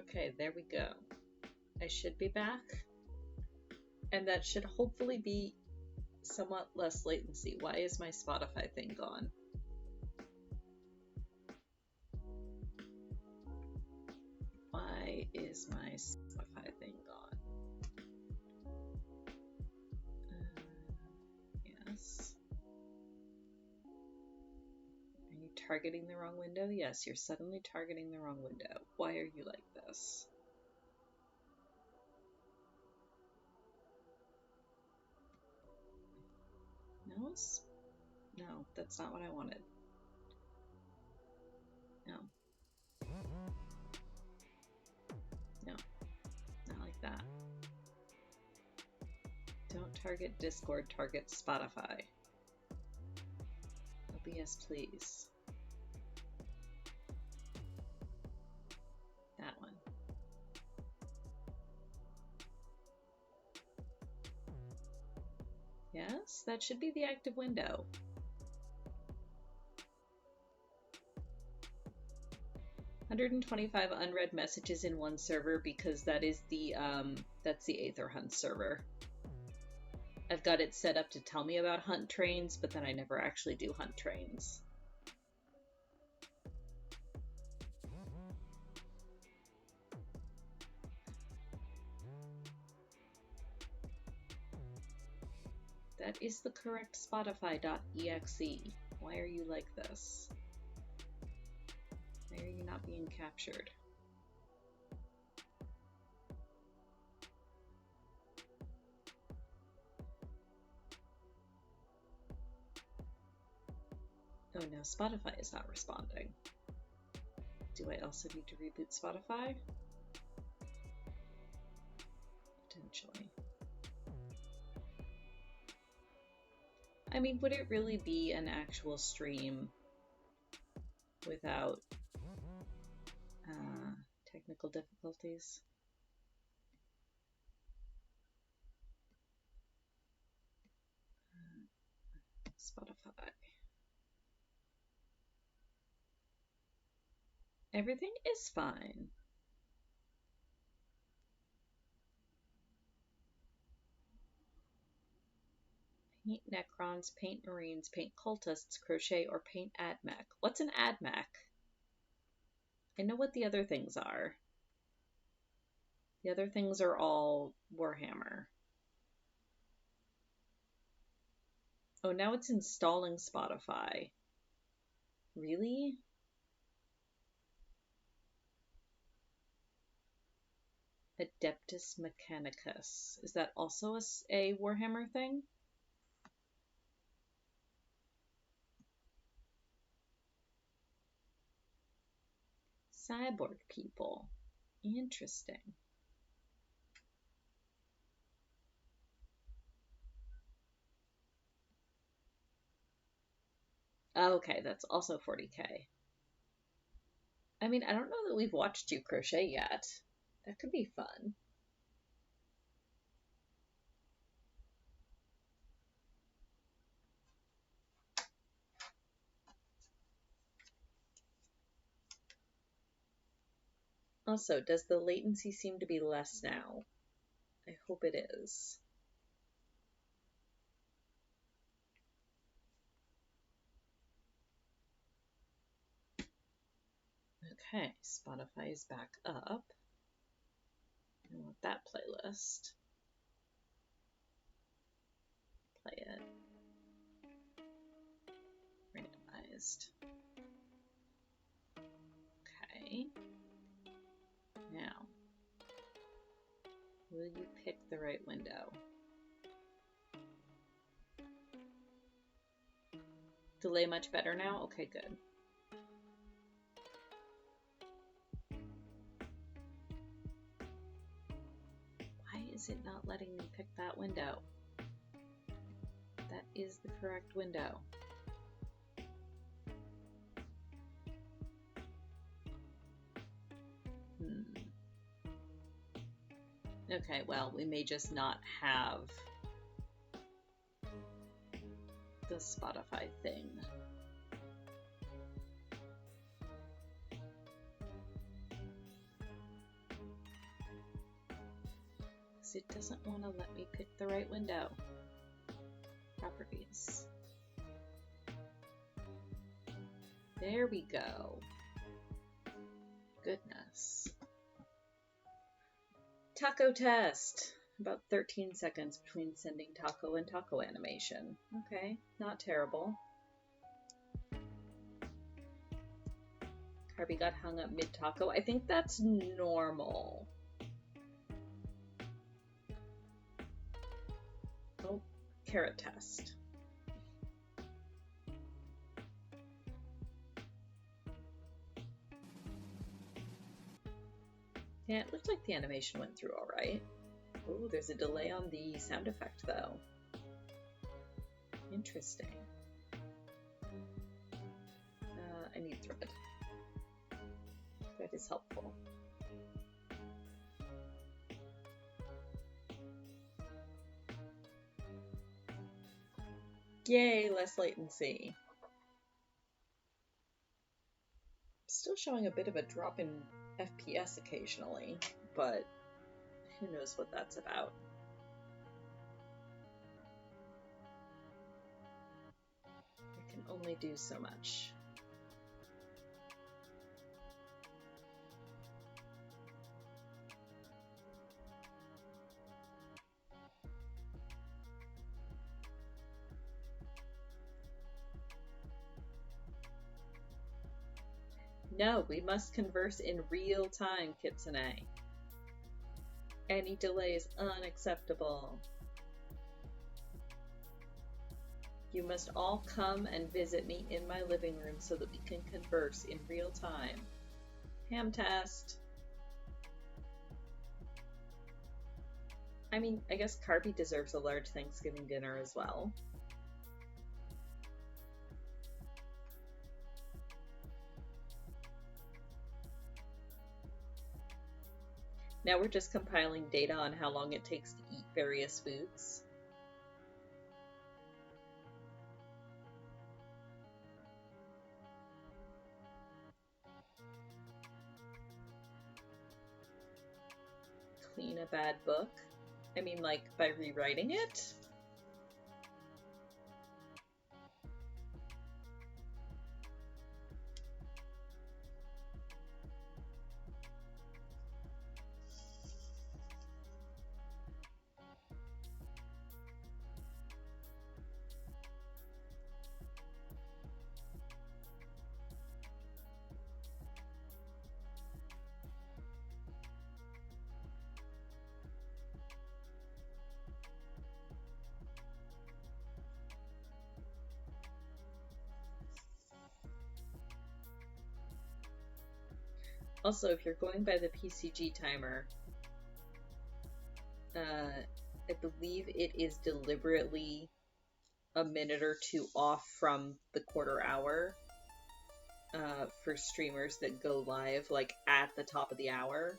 Okay, there we go. I should be back. And that should hopefully be somewhat less latency. Why is my Spotify thing gone? Why is my Spotify thing gone? Yes. Are you targeting the wrong window? Yes, you're suddenly targeting the wrong window. Why are you like this? No? No, that's not what I wanted. No. No, not like that. Don't target Discord, target Spotify. OBS, please. That one. Yes, that should be the active window. $125 unread messages in one server because that is the that's the Aether Hunt server. I've got it set up to tell me about hunt trains, but then I never actually do hunt trains. That is the correct Spotify.exe. Why are you like this? Why are you not being captured? Oh no, Spotify is not responding. Do I also need to reboot Spotify? Potentially. I mean, would it really be an actual stream without technical difficulties? Spotify. Everything is fine. Paint Necrons, paint Marines, paint Cultists, crochet, or paint AdMech. What's an AdMech? I know what the other things are. The other things are all Warhammer. Oh, now it's installing Spotify. Really? Adeptus Mechanicus. Is that also a Warhammer thing? Cyborg people. Interesting. Okay, that's also 40k. I mean, I don't know that we've watched you crochet yet. That could be fun. Also, does the latency seem to be less now? I hope it is. Okay, Spotify is back up. I want that playlist. Play it. Randomized. Okay. Now, will you pick the right window? Delay much better now? Okay, good. Why is it not letting me pick that window? That is the correct window. Okay, well, we may just not have the Spotify thing. because it doesn't want to let me pick the right window. Properties. There we go. Goodness. Taco test. About 13 seconds between sending taco and taco animation. Okay, not terrible. Carby got hung up mid-taco. I think that's normal. Oh, carrot test. Yeah, it looked like the animation went through all right. Oh, there's a delay on the sound effect, though. Interesting. I need thread. Thread is helpful. Yay, less latency. Still showing a bit of a drop in FPS occasionally, but who knows what that's about. I can only do so much. No, we must converse in real time, Kitsune. Any delay is unacceptable. You must all come and visit me in my living room so that we can converse in real time. Ham test. I mean, I guess Carby deserves a large Thanksgiving dinner as well. Now we're just compiling data on how long it takes to eat various foods. Clean a bad book? I mean, like, by rewriting it? Also, if you're going by the PCG timer, I believe it is deliberately a minute or two off from the quarter hour for streamers that go live like at the top of the hour,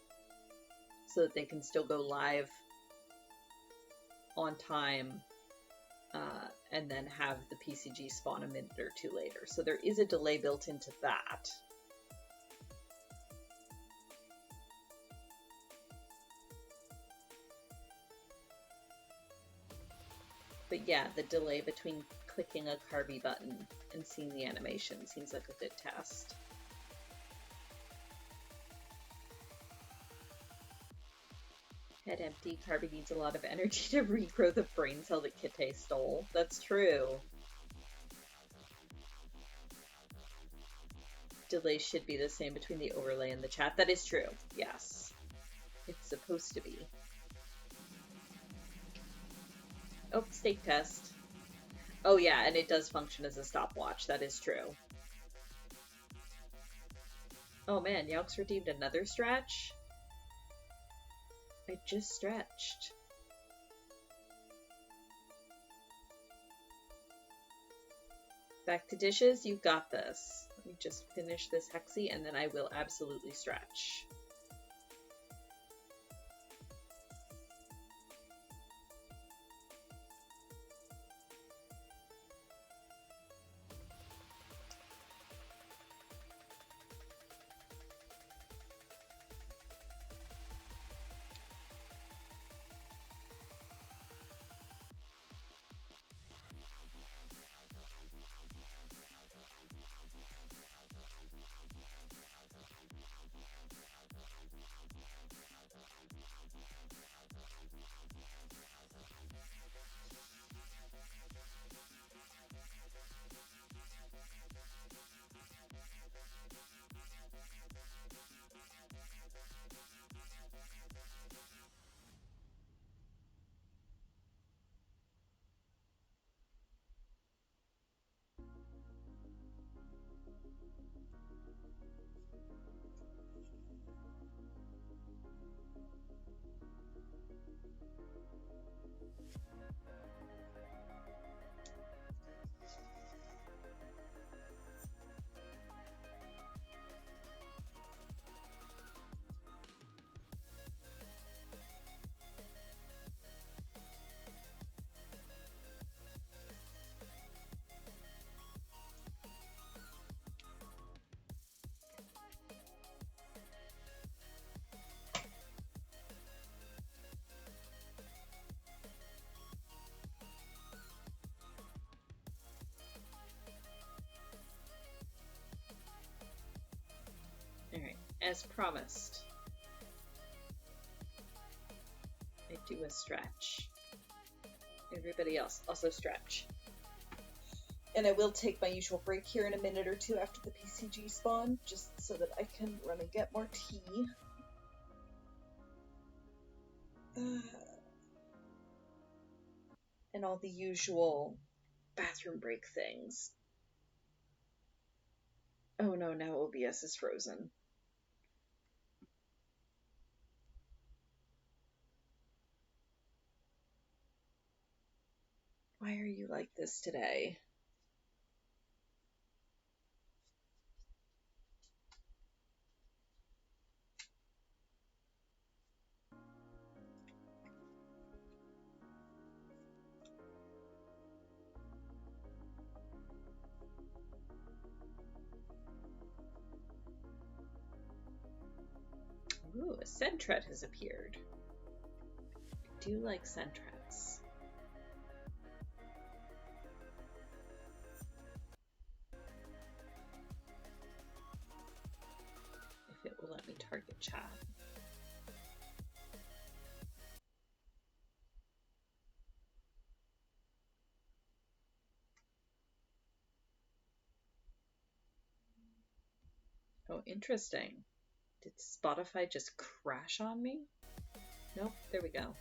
so that they can still go live on time and then have the PCG spawn a minute or two later. So there is a delay built into that. But yeah, the delay between clicking a Carby button and seeing the animation seems like a good test. Head empty, Carby needs a lot of energy to regrow the brain cell that Kite stole. That's true. Delay should be the same between the overlay and the chat. That is true, yes. It's supposed to be. Oh, steak test. Oh yeah, and it does function as a stopwatch. That is true. Oh man, Yaux redeemed another stretch? I just stretched. Back to dishes, you got this. Let me just finish this hexie and then I will absolutely stretch. Alright, as promised, I do a stretch. Everybody else also stretch. And I will take my usual break here in a minute or two after the PCG spawn, just so that I can run and get more tea. And all the usual bathroom break things. Oh no, now OBS is frozen. Why are you like this today? Ooh, a Sentret has appeared. I do like Sentrets. If it will let me target chat. Oh, interesting. Did Spotify just crash on me? Nope, there we go.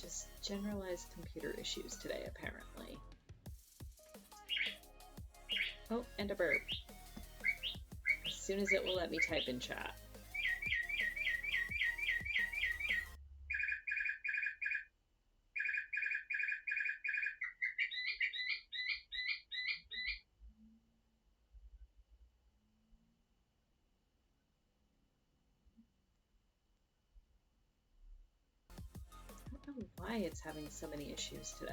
Just generalized computer issues today, apparently. Oh, and a burp. As soon as it will let me type in chat. I don't know why it's having so many issues today.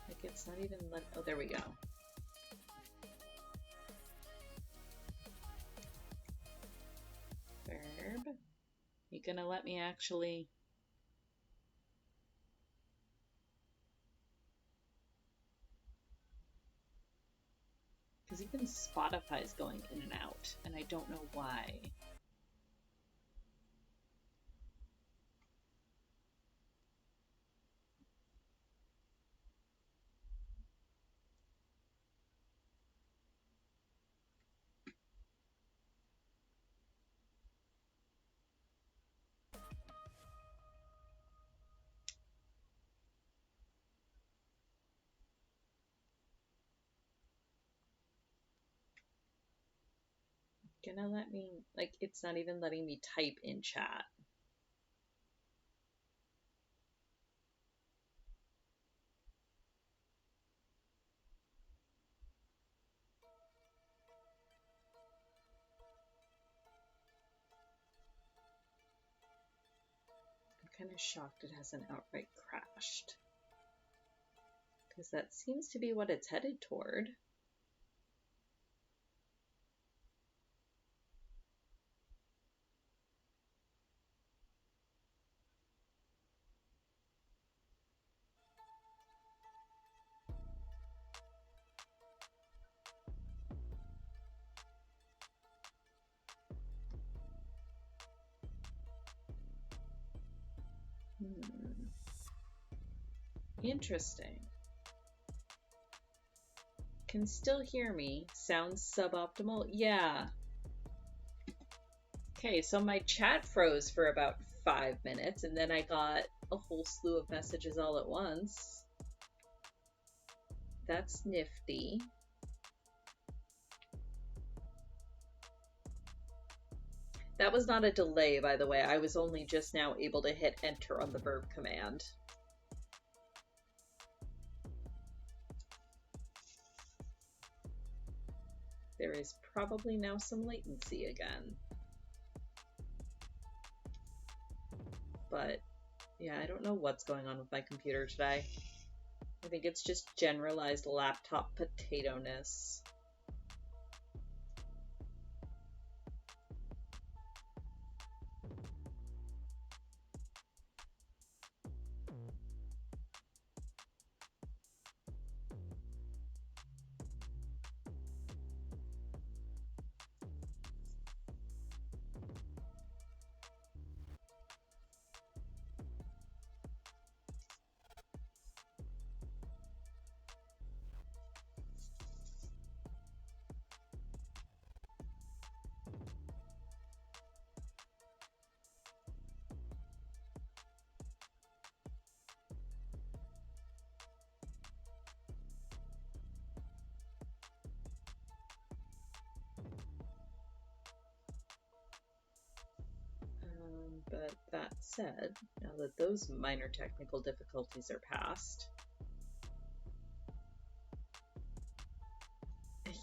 Like it's not even let. Oh, there we go. Verb. You gonna let me actually? Because even Spotify's going in and out, and I don't know why. Gonna let me, like, it's not even letting me type in chat. I'm kind of shocked it hasn't outright crashed. Because that seems to be what it's headed toward. Interesting. Can still hear me. Sounds suboptimal. Yeah. Okay, so my chat froze for about 5 minutes, and then I got a whole slew of messages all at once. That's nifty. That was not a delay, by the way. I was only just now able to hit enter on the verb command. There is probably now some latency again. But yeah, I don't know what's going on with my computer today. I think it's just generalized laptop potato-ness. But that said, now that those minor technical difficulties are past,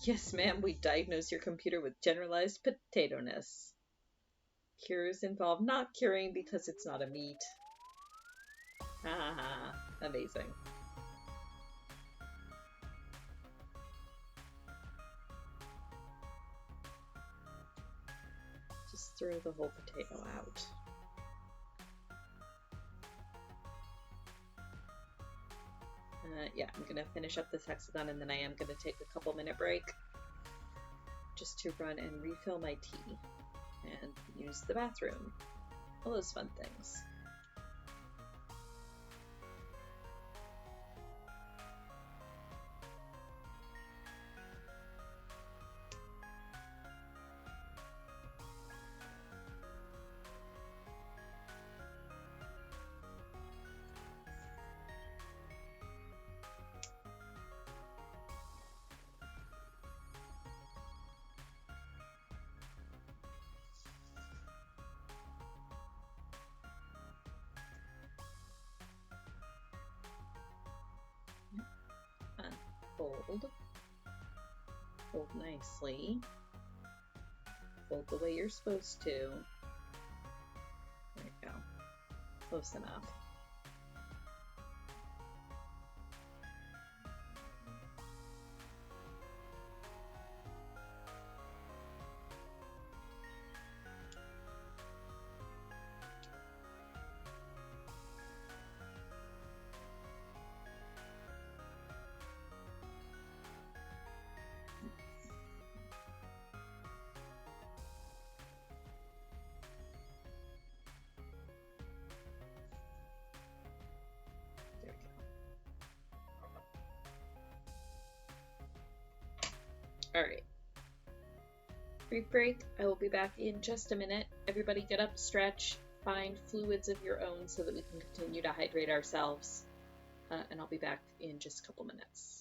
yes, ma'am, we diagnose your computer with generalized potato-ness. Cures involve not curing because it's not a meat. Ha ha ha. Amazing. Just throw the whole potato out. Yeah, I'm gonna finish up this hexagon and then I am gonna take a couple-minute break just to run and refill my tea and use the bathroom. All those fun things. Fold. Fold nicely. Fold the way you're supposed to. There you go. Close enough. Alright. Brief break. I will be back in just a minute. Everybody get up, stretch, find fluids of your own so that we can continue to hydrate ourselves. And I'll be back in just a couple minutes.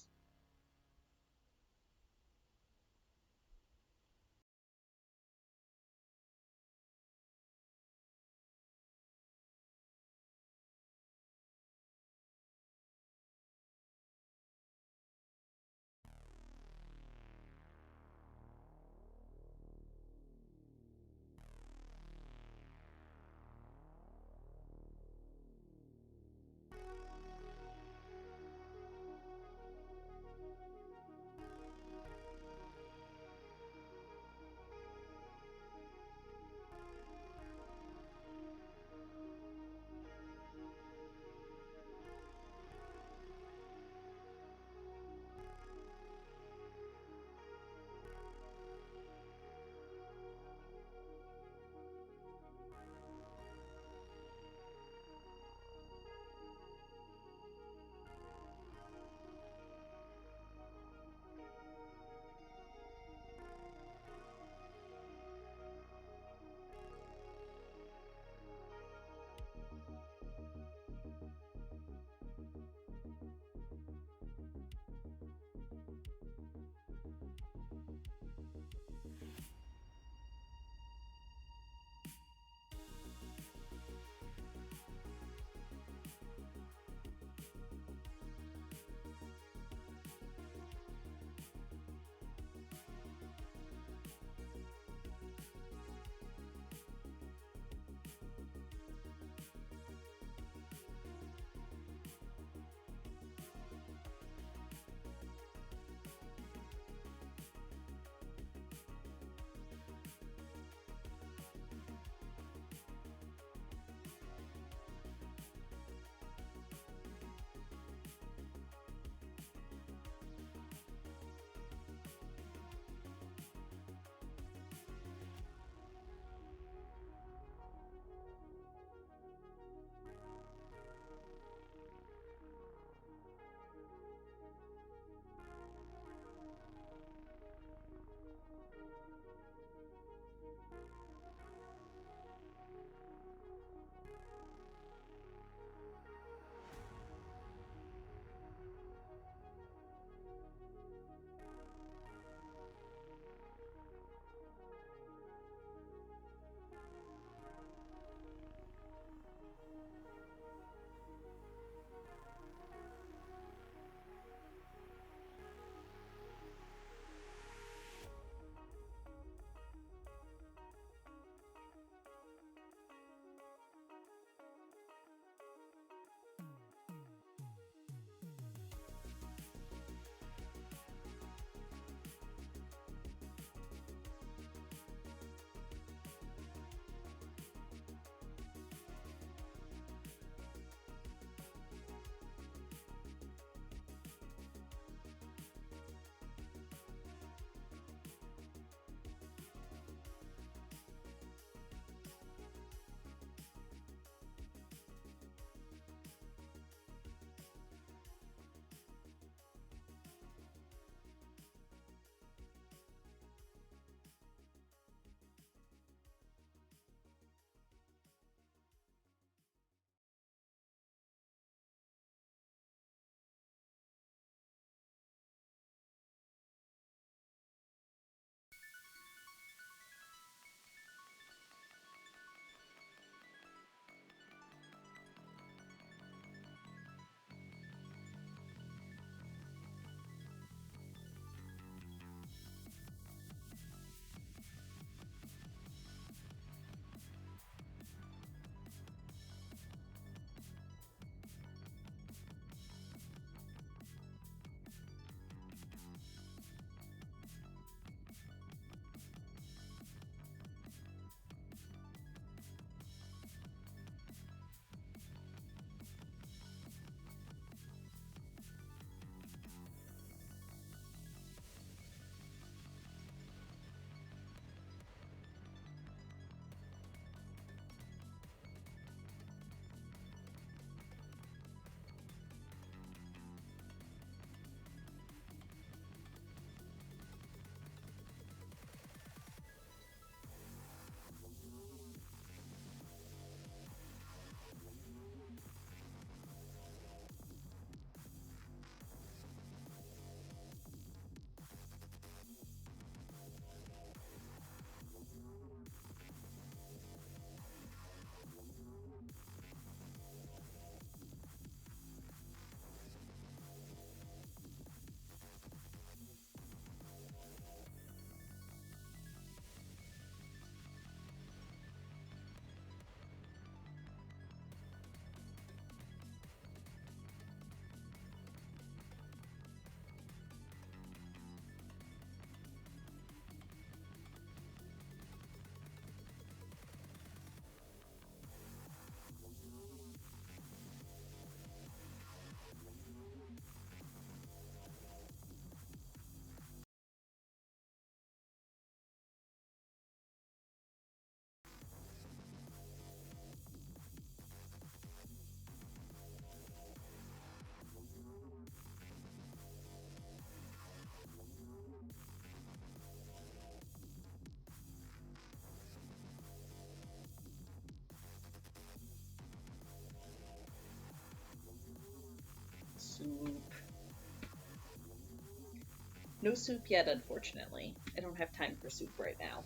No soup yet, unfortunately. I don't have time for soup right now.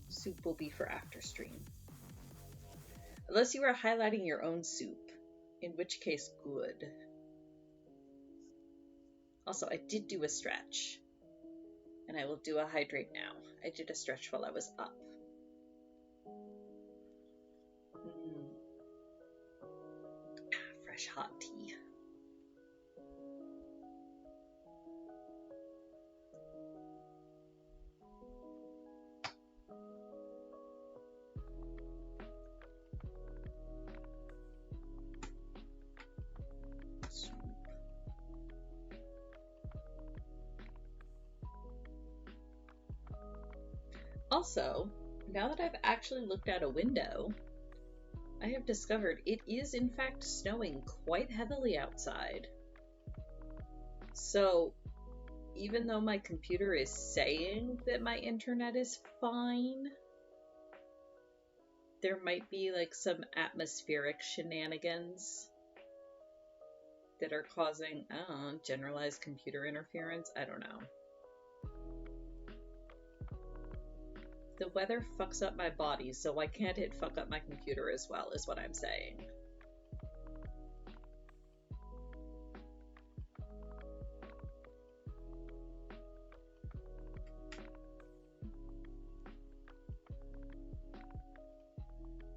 Soup will be for after stream. Unless you are highlighting your own soup, in which case, good. Also, I did do a stretch, and I will do a hydrate now. I did a stretch while I was up. Fresh hot tea. Also, now that I've actually looked out a window, I have discovered it is in fact snowing quite heavily outside. So, even though my computer is saying that my internet is fine, there might be like some atmospheric shenanigans that are causing, generalized computer interference. I don't know. The weather fucks up my body, so why can't it fuck up my computer as well, is what I'm saying.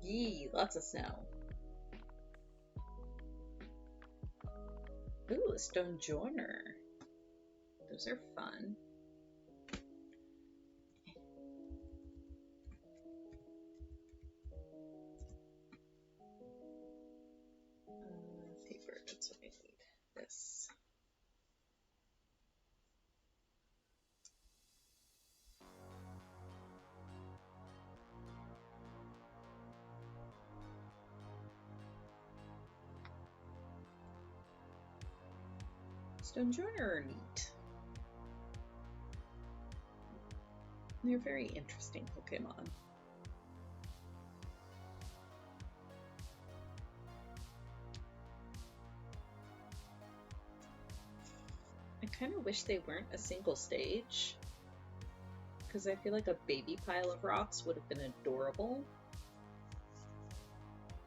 Yee, lots of snow. Ooh, a stone joiner. Those are fun. Paper, that's what I need. This. Stone joiner are neat. They're very interesting Pokemon. I kind of wish they weren't a single stage, because I feel like a baby pile of rocks would have been adorable.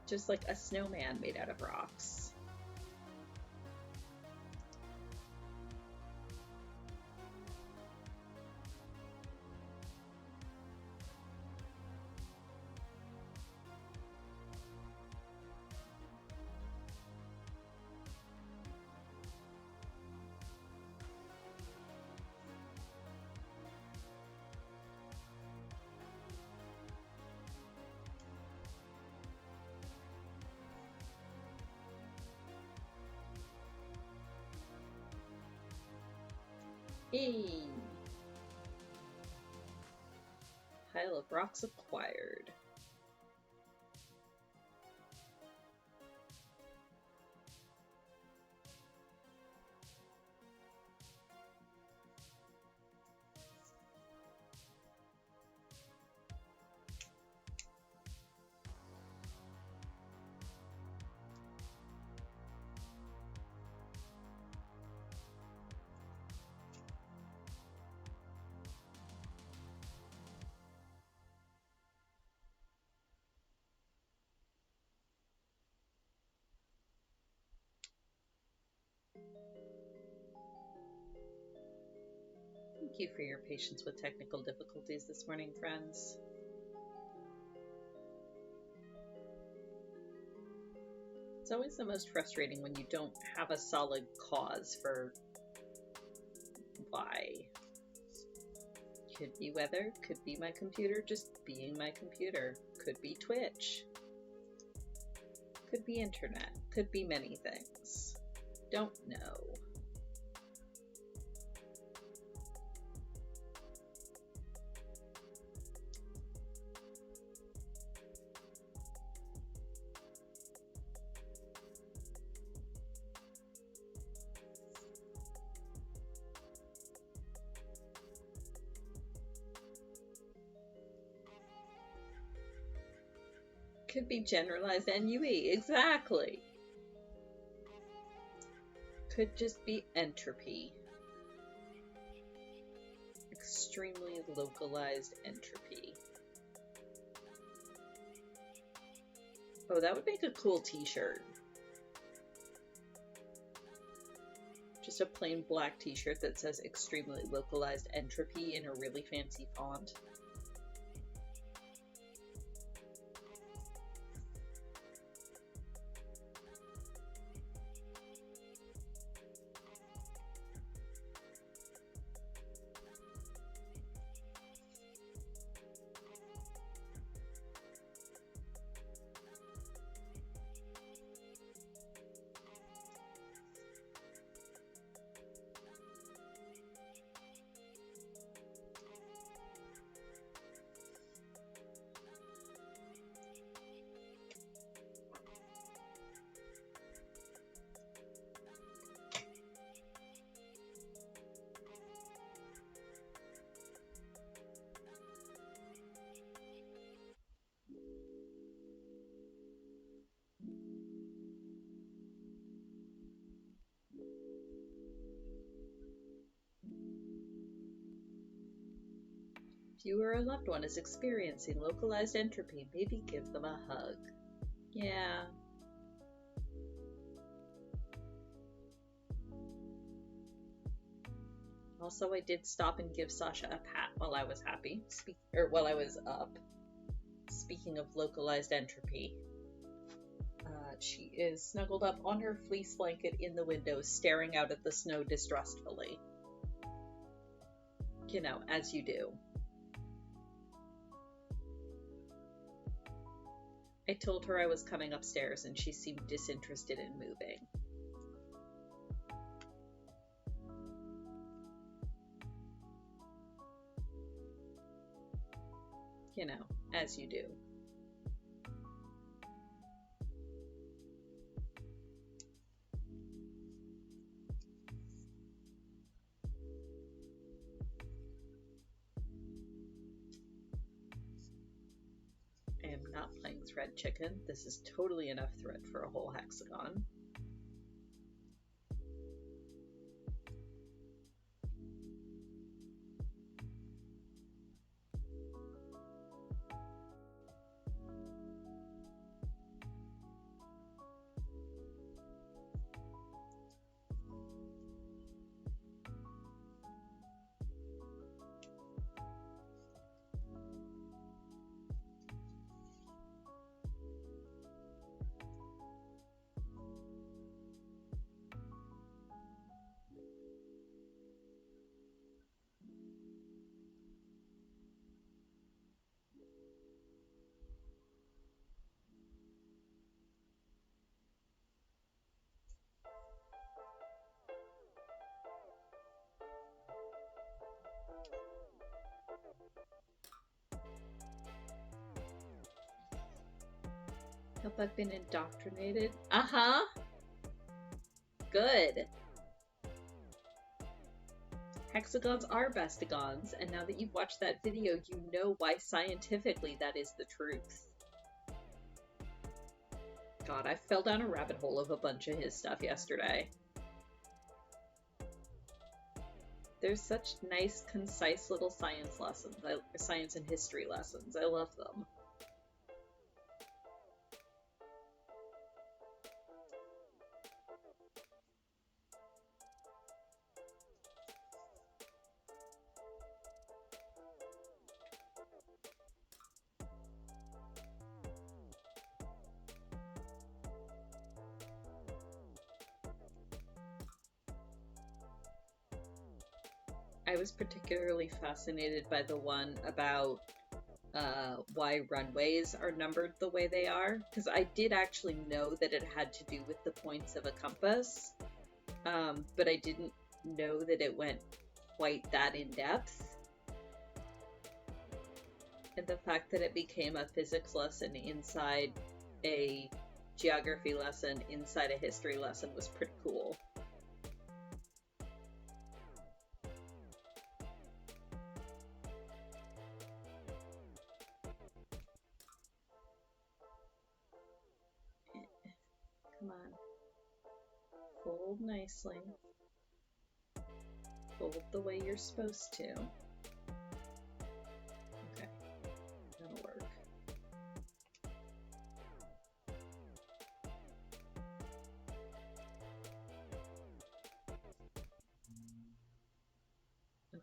Just like a snowman made out of rocks. Hey! Pile of rocks acquired. Thank you for your patience with technical difficulties this morning, friends. It's always the most frustrating when you don't have a solid cause for why. Could be weather, could be my computer just being my computer, could be Twitch, could be internet, could be many things. Don't know. Could be generalized NUE, exactly. Could just be entropy. extremely localized entropy. Oh, that would make a cool t-shirt. Just a plain black t-shirt that says extremely localized entropy in a really fancy font. If you or a loved one is experiencing localized entropy, maybe give them a hug. Yeah. Also, I did stop and give Sasha a pat while I was happy, while I was up. Speaking of localized entropy, she is snuggled up on her fleece blanket in the window, staring out at the snow distrustfully. You know, as you do. I told her I was coming upstairs and she seemed disinterested in moving. You know, as you do. I am not playing Thread Chicken. This is totally enough thread for a whole hexagon. Hope I've been indoctrinated. Uh-huh. Good. Hexagons are bestigons, and now that you've watched that video, you know why scientifically that is the truth. God, I fell down a rabbit hole of a bunch of his stuff yesterday. There's such nice, concise little science lessons, science and history lessons. I love them. I was particularly fascinated by the one about why runways are numbered the way they are, because I did actually know that it had to do with the points of a compass, but I didn't know that it went quite that in depth. And the fact that it became a physics lesson inside a geography lesson inside a history lesson was pretty cool. Come on. Fold nicely. Fold the way you're supposed to.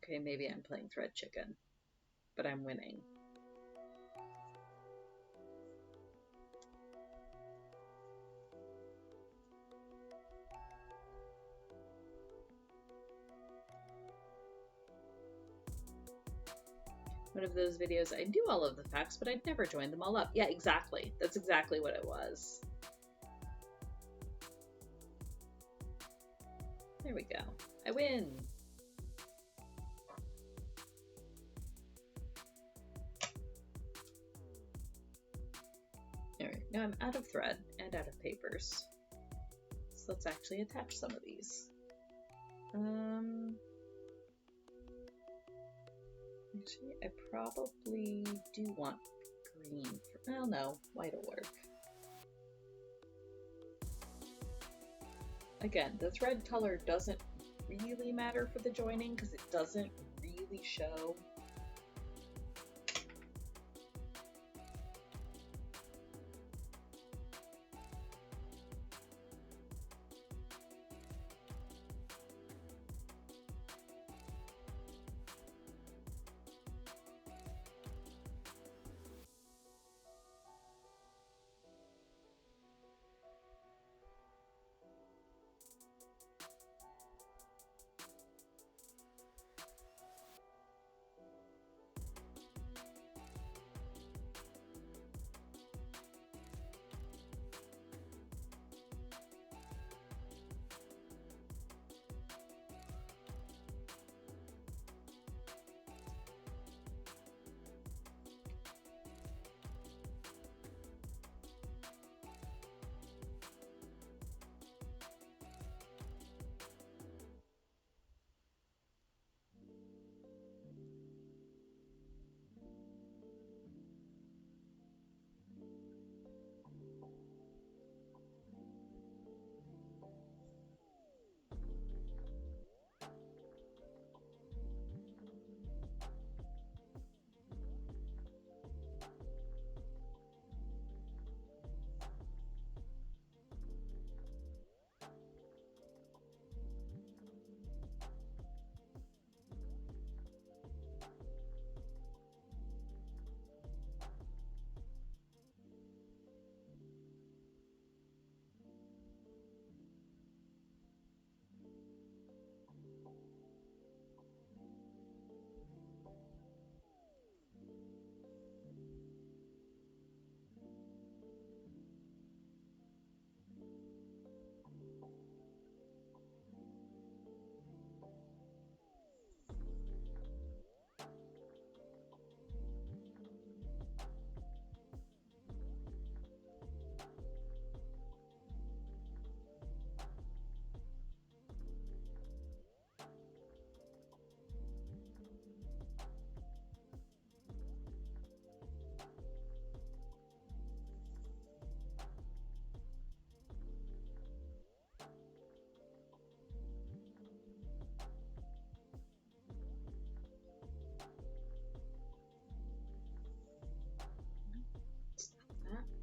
Okay, maybe I'm playing thread chicken, but I'm winning. One of those videos, I knew all of the facts, but I'd never joined them all up. Yeah, exactly. That's exactly what it was. There we go. I win. Alright, now I'm out of thread and out of papers. So let's actually attach some of these. Actually, I probably do want green. Well, no, white will work. Again, the thread color doesn't really matter for the joining because it doesn't really show.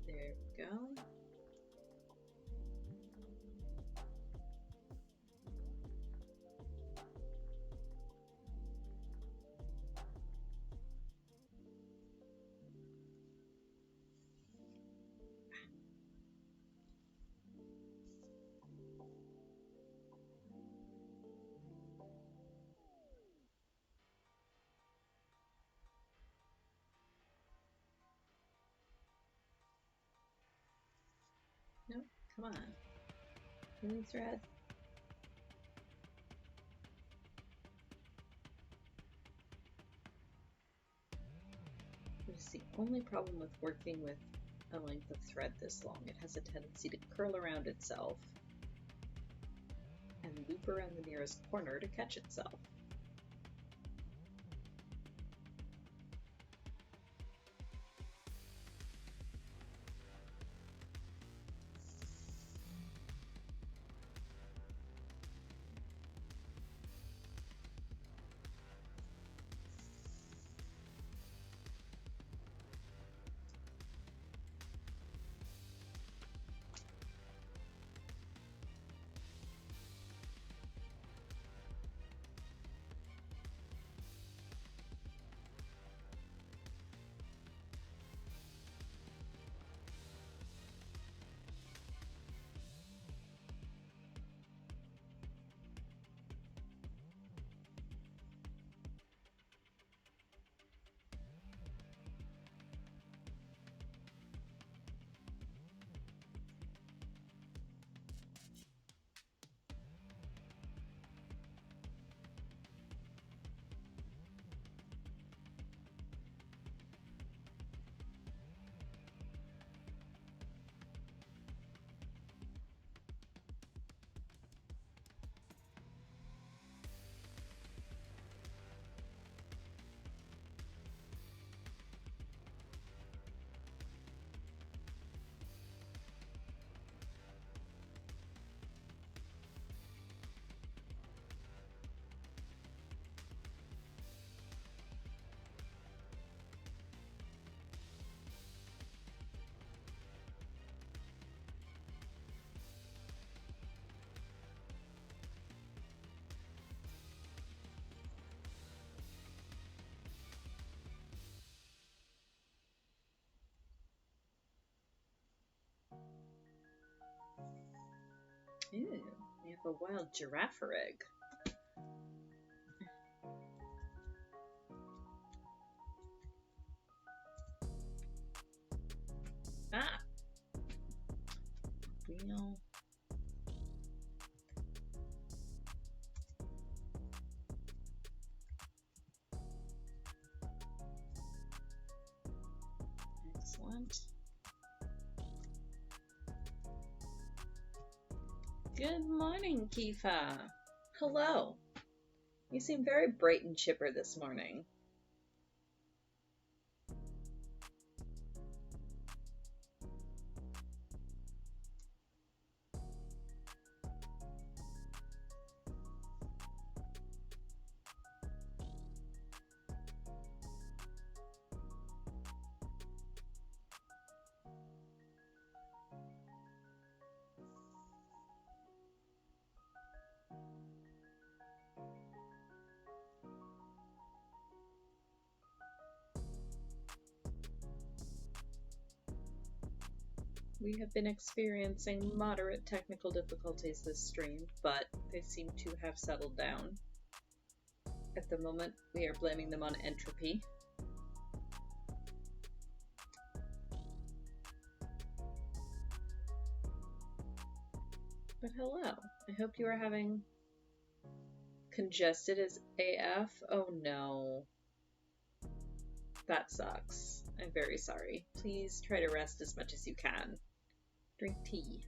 There we go. No, come on. Really, thread? This is the only problem with working with a length of thread this long. It has a tendency to curl around itself and loop around the nearest corner to catch itself. Ew, we have a wild giraffe egg. Ah, wheel. Excellent. Good morning, Kifa. Hello. You seem very bright and chipper this morning. We have been experiencing moderate technical difficulties this stream, but they seem to have settled down. At the moment, we are blaming them on entropy. But hello, I hope you are having congested as AF. Oh no. That sucks. I'm very sorry. Please try to rest as much as you can. Drink tea.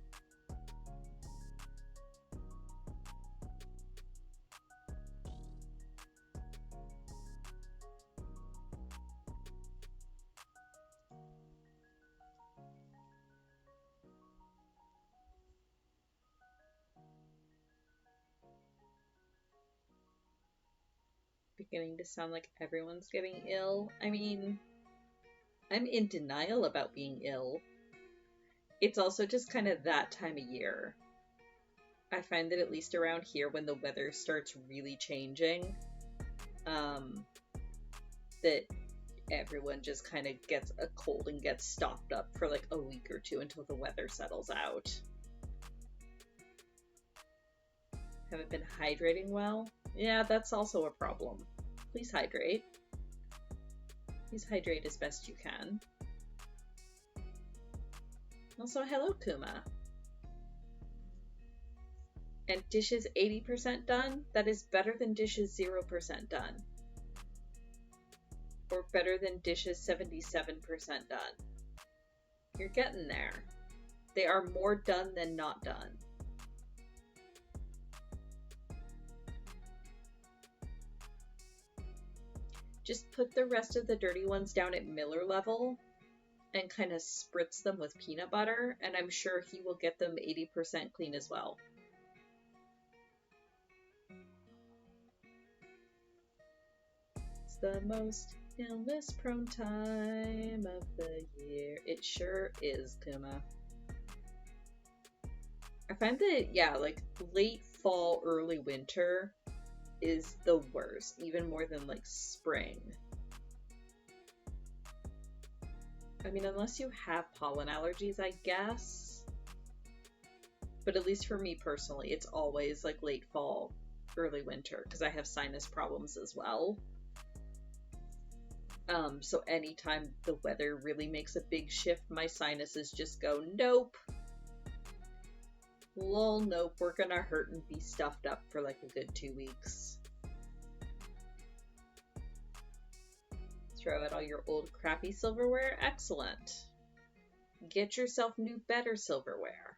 Beginning to sound like everyone's getting ill. I mean, I'm in denial about being ill. It's also just kind of that time of year. I find that at least around here, when the weather starts really changing, that everyone just kind of gets a cold and gets stopped up for like a week or two until the weather settles out. Haven't been hydrating well? Yeah, that's also a problem. Please hydrate. Please hydrate as best you can. Also, hello, Kuma. And dishes 80% done? That is better than dishes 0% done. Or better than dishes 77% done. You're getting there. They are more done than not done. Just put the rest of the dirty ones down at Miller level and kind of spritz them with peanut butter, and I'm sure he will get them 80% clean as well. It's the most illness-prone time of the year. It sure is, Kuma. I find that, yeah, like late fall, early winter is the worst, even more than like spring. I mean, unless you have pollen allergies, I guess. But at least for me personally, it's always like late fall, early winter, because I have sinus problems as well. So anytime the weather really makes a big shift, my sinuses just go, nope. Lol, nope, we're gonna hurt and be stuffed up for like a good 2 weeks. Throw out all your old crappy silverware? Excellent. Get yourself new, better silverware.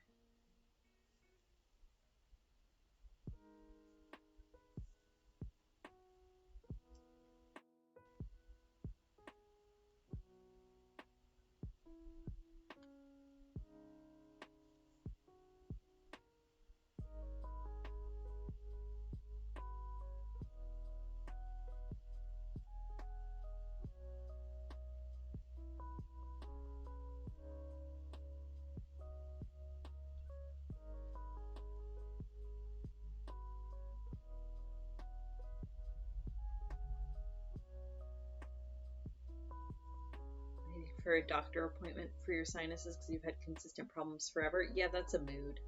For a doctor appointment for your sinuses because you've had consistent problems forever. Yeah, that's a mood.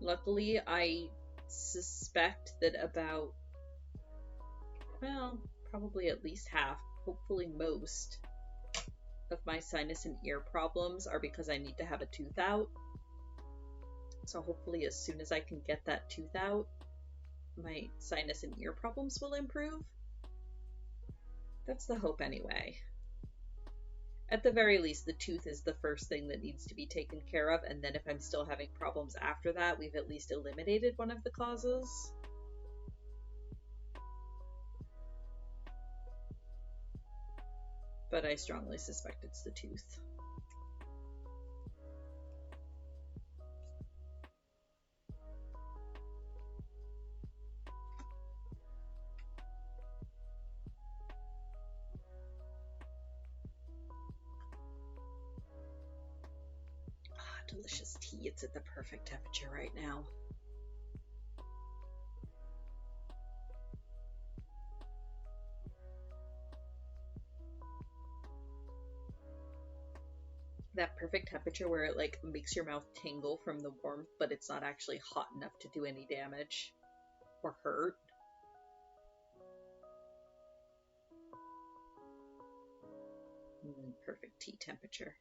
Luckily, I suspect that about, well, probably at least half, hopefully most, of my sinus and ear problems are because I need to have a tooth out. So hopefully as soon as I can get that tooth out, my sinus and ear problems will improve. That's the hope anyway. At the very least, the tooth is the first thing that needs to be taken care of, and then if I'm still having problems after that, we've at least eliminated one of the causes. But I strongly suspect it's the tooth. Delicious tea. It's at the perfect temperature right now. That perfect temperature where it like makes your mouth tingle from the warmth, but it's not actually hot enough to do any damage or hurt. Perfect tea temperature.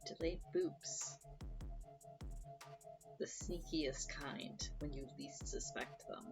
Delayed boops. The sneakiest kind when you least suspect them.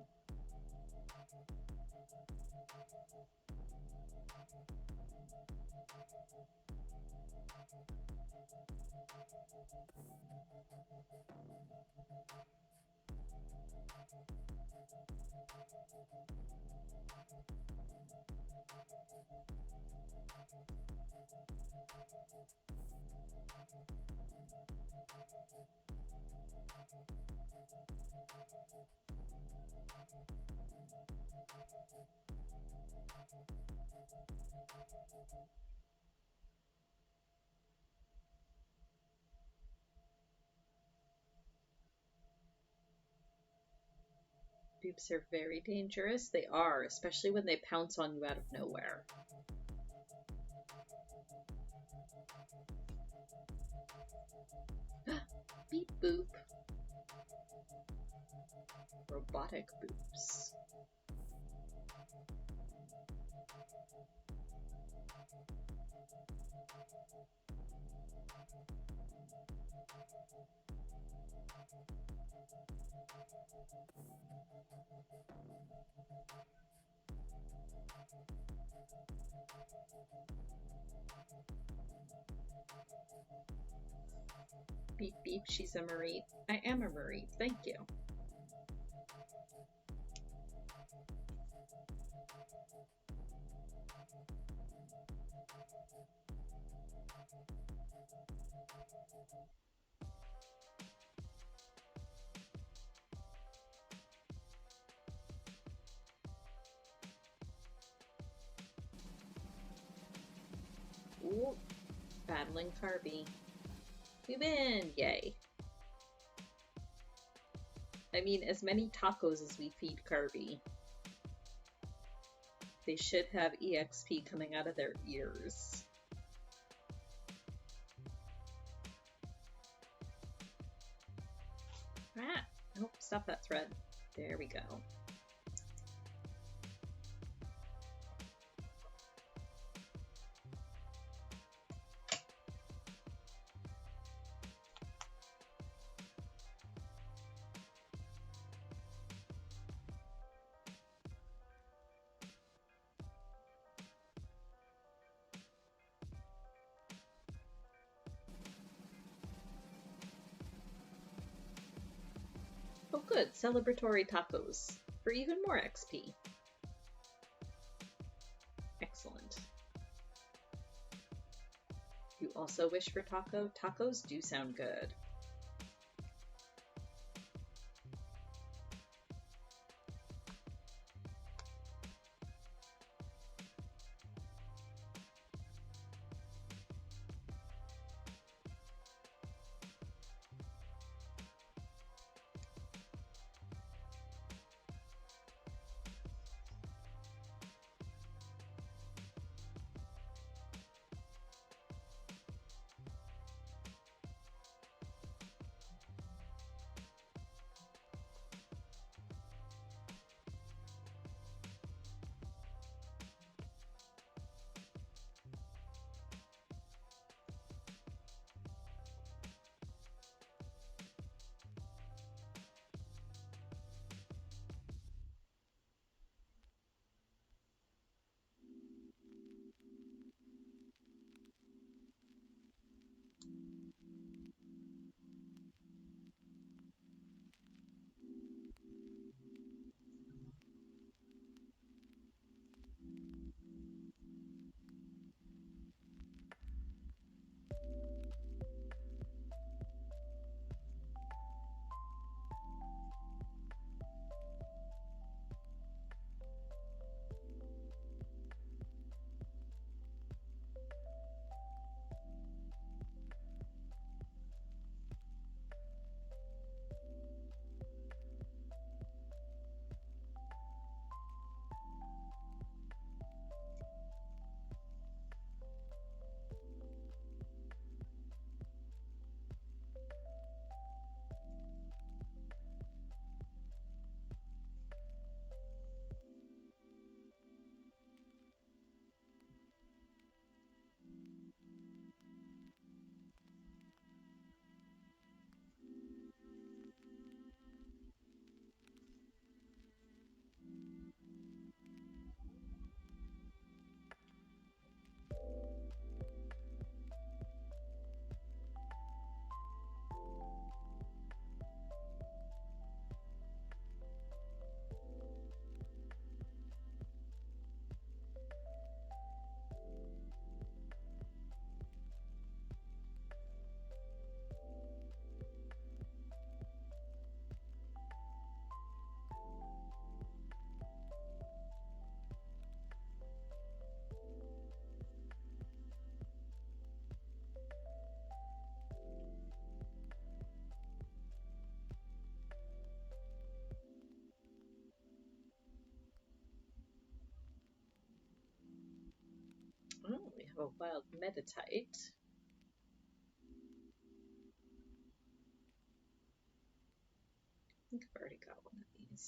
Boops are very dangerous. They are, especially when they pounce on you out of nowhere. Beep boop. Robotic boobs. Beep beep, she's a Marie. I am a Marie, thank you. Ooh, battling Carby. We win! Yay. I mean, as many tacos as we feed Carby, they should have EXP coming out of their ears. Ah! Nope, stop that thread. There we go. Oh good, celebratory tacos for even more XP. Excellent. You also wish for taco? Tacos do sound good. Oh, we have a wild Meditite. I think I've already got one of these.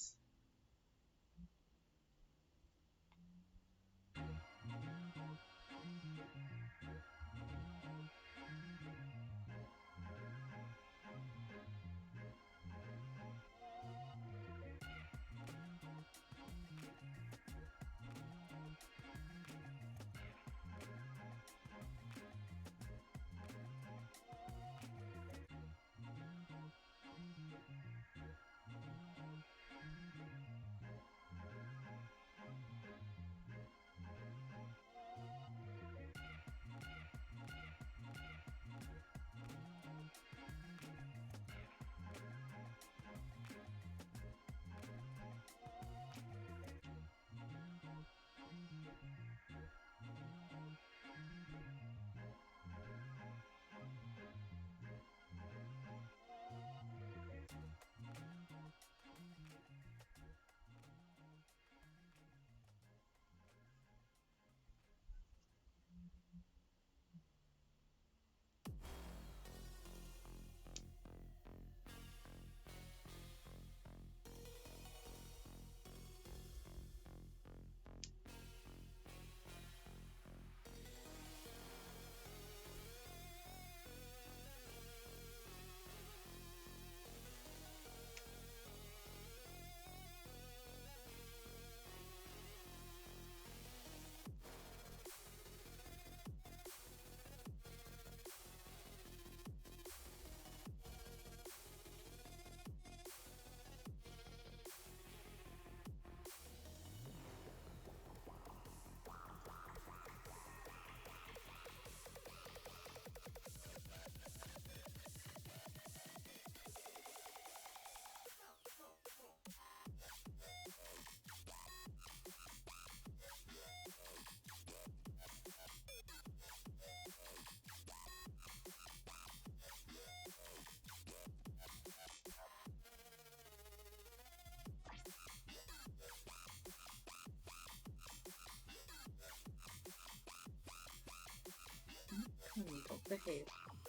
Behave.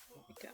There we go.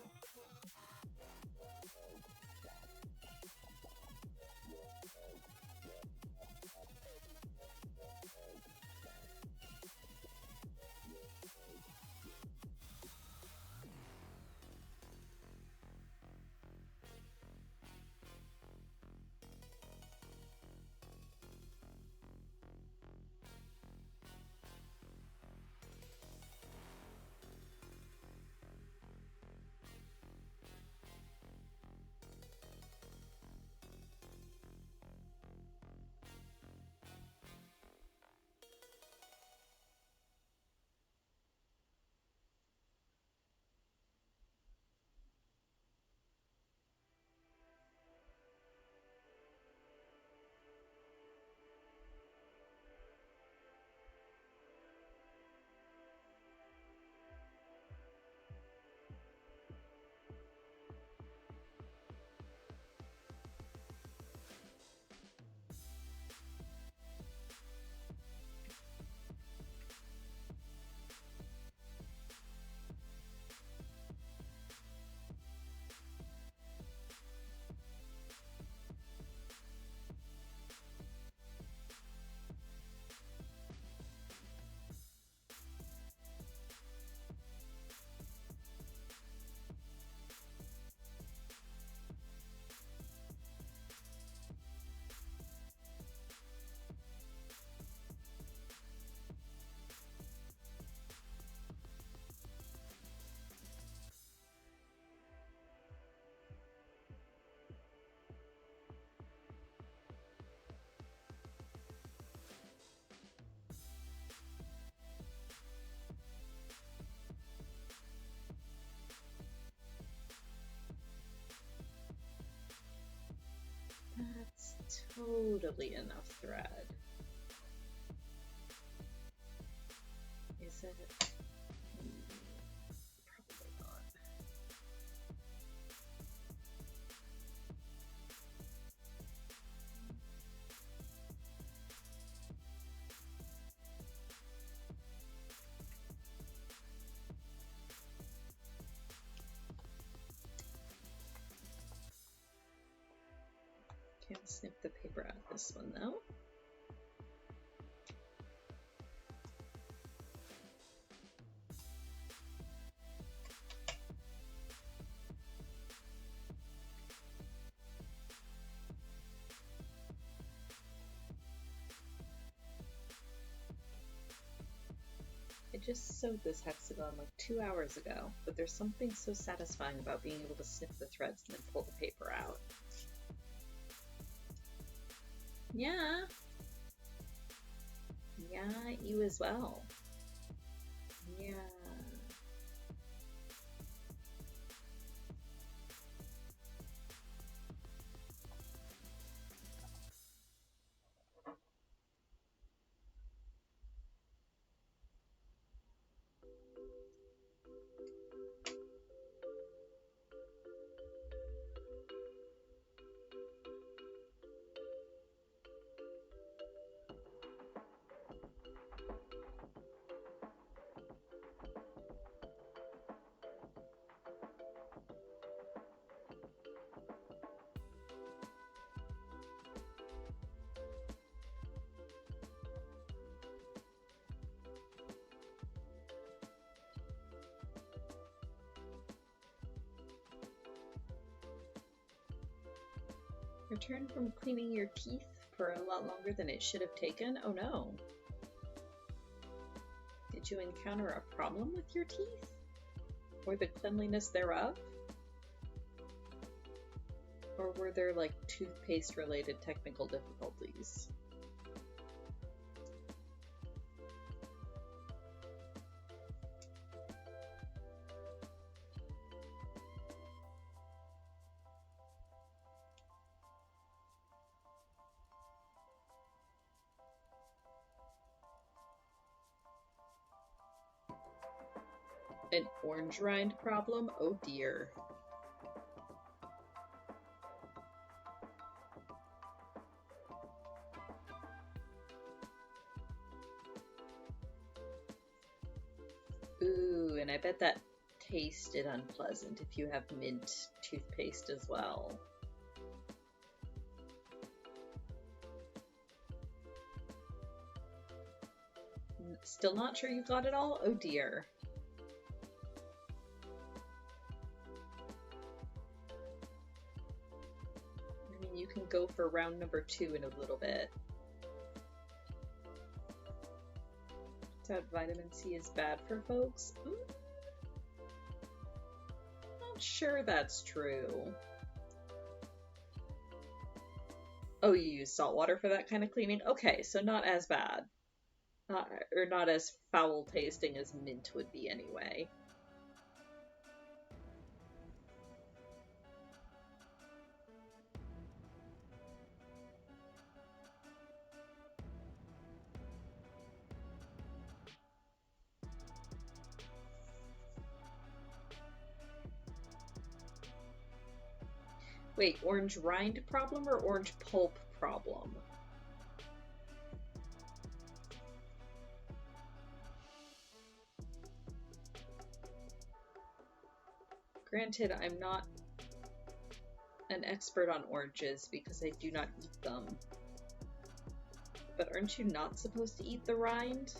That's totally enough thread. Is it? Probably not. Can't snip the paper out of this one though. I just sewed this hexagon like 2 hours ago, but there's something so satisfying about being able to snip the threads and then pull the paper out. Yeah. Yeah, you as well. Yeah. Return from cleaning your teeth for a lot longer than it should have taken? Oh no. Did you encounter a problem with your teeth? Or the cleanliness thereof? Or were there like toothpaste related technical difficulties? An orange rind problem? Oh dear. Ooh, and I bet that tasted unpleasant if you have mint toothpaste as well. Still not sure you got it all? Oh dear. I mean, you can go for round number 2 in a little bit. That vitamin C is bad for folks? Not sure that's true. Oh, you use salt water for that kind of cleaning? Okay, so not as bad. Or not as foul tasting as mint would be anyway. Wait, orange rind problem or orange pulp problem? Granted, I'm not an expert on oranges because I do not eat them. But aren't you not supposed to eat the rind?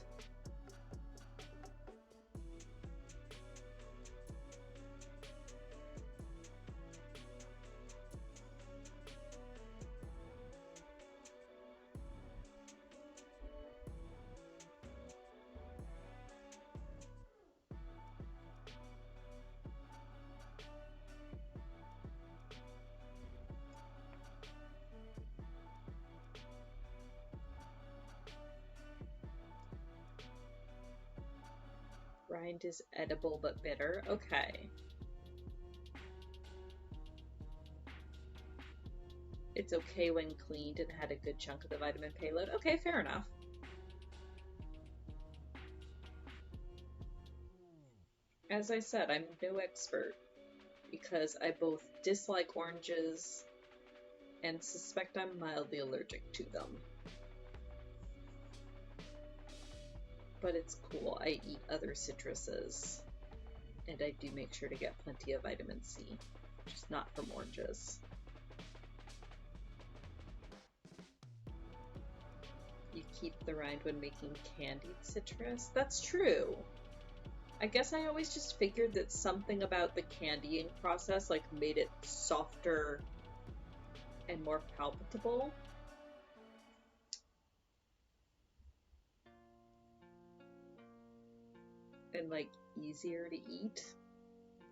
Rind is edible but bitter. Okay. It's okay when cleaned and had a good chunk of the vitamin payload. Okay, fair enough. As I said, I'm no expert because I both dislike oranges and suspect I'm mildly allergic to them. But it's cool. I eat other citruses, and I do make sure to get plenty of vitamin C, just not from oranges. You keep the rind when making candied citrus? That's true. I guess I always just figured that something about the candying process like made it softer and more palatable. And like easier to eat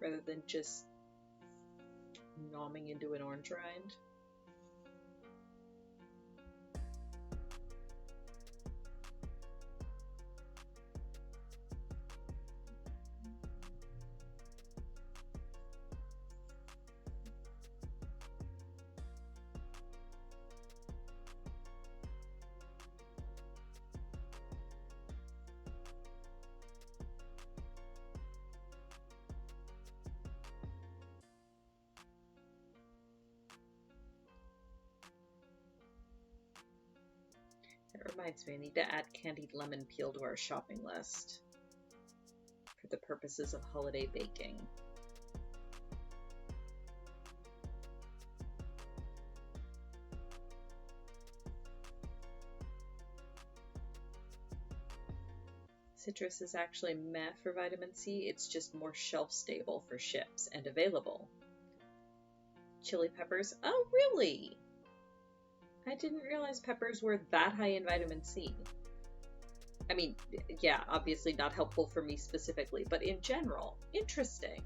rather than just nomming into an orange rind. That reminds me, I need to add candied lemon peel to our shopping list for the purposes of holiday baking. Citrus is actually meh for vitamin C, it's just more shelf stable for ships and available. Chili peppers, oh really? I didn't realize peppers were that high in vitamin C. I mean, yeah, obviously not helpful for me specifically, but in general, interesting.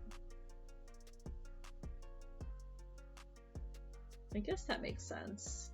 I guess that makes sense.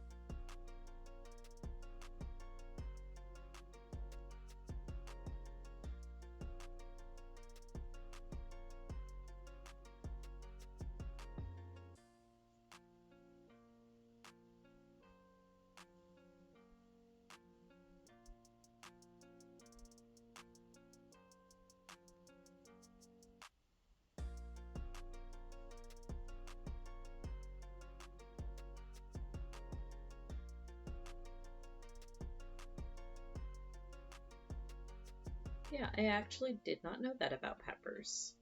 Yeah, I actually did not know that about peppers.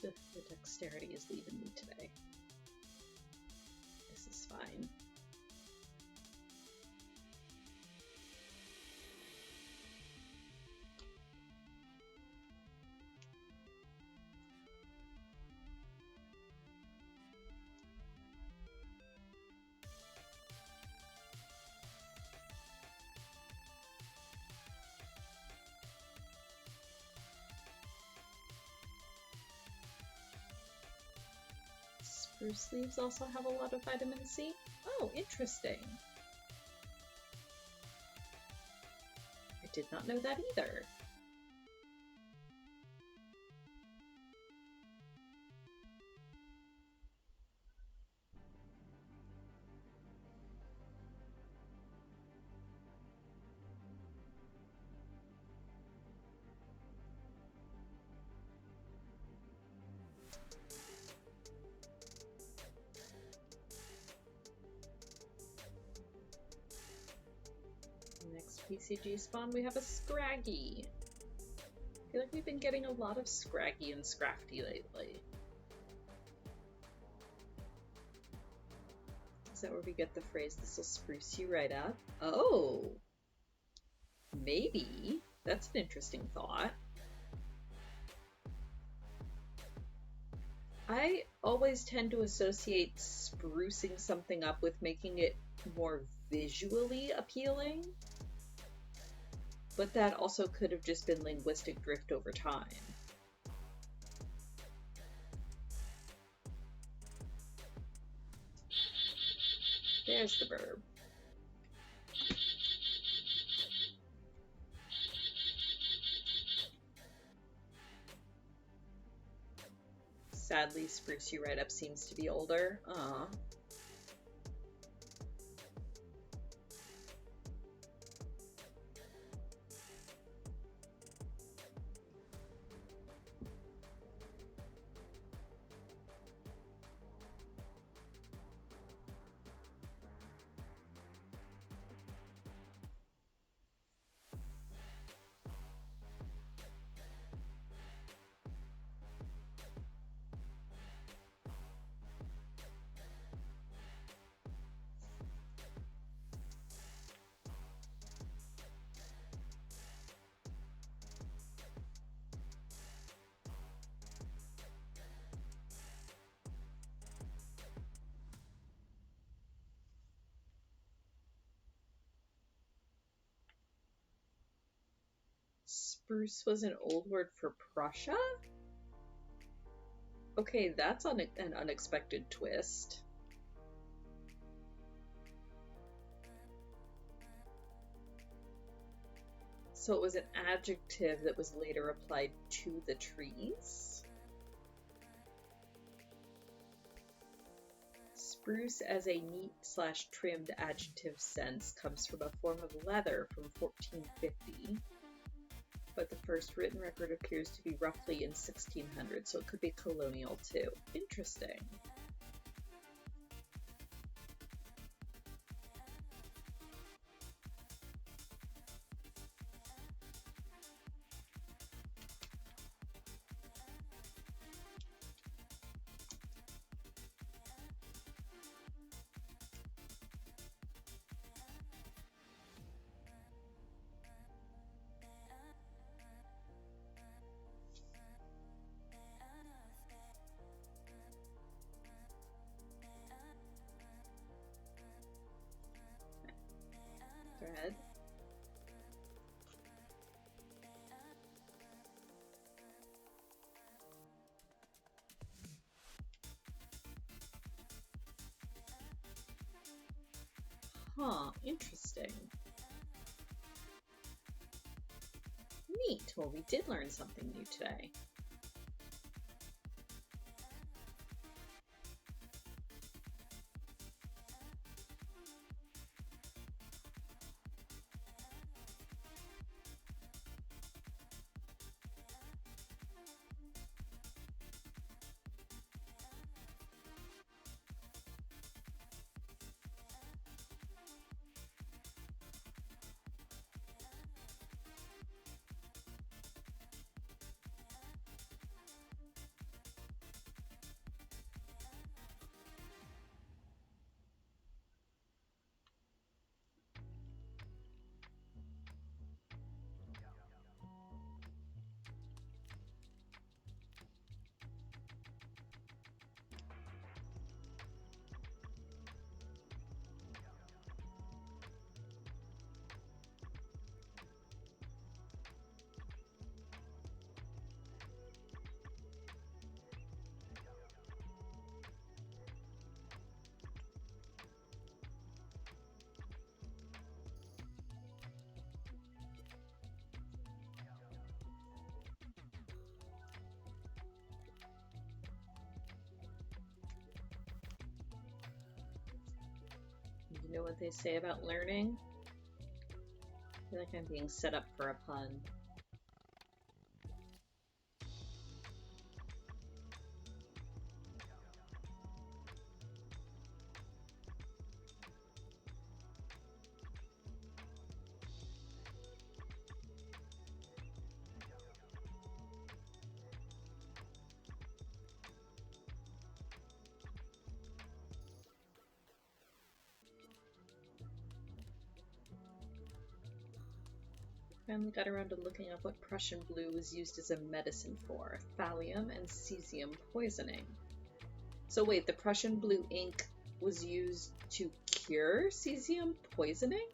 The dexterity is leaving me today. This is fine. Spruce leaves also have a lot of vitamin C. Oh, interesting. I did not know that either. Next PCG spawn, we have a Scraggy. I feel like we've been getting a lot of Scraggy and Scrafty lately. Is that where we get the phrase, "This'll spruce you right up"? Oh! Maybe. That's an interesting thought. I always tend to associate sprucing something up with making it more visually appealing. But that also could have just been linguistic drift over time. There's the verb. Sadly, spruce you right up seems to be older. Aw. Spruce was an old word for Prussia? Okay, that's an unexpected twist. So it was an adjective that was later applied to the trees? Spruce as a neat/trimmed adjective sense comes from a form of leather from 1450. But the first written record appears to be roughly in 1600, so it could be colonial too. Interesting. Thread. Huh, interesting. Neat. Well, we did learn something new today. You know what they say about learning? I feel like I'm being set up for a pun. Finally got around to looking up what Prussian blue was used as a medicine for. Thallium and cesium poisoning. So wait, the Prussian blue ink was used to cure cesium poisoning?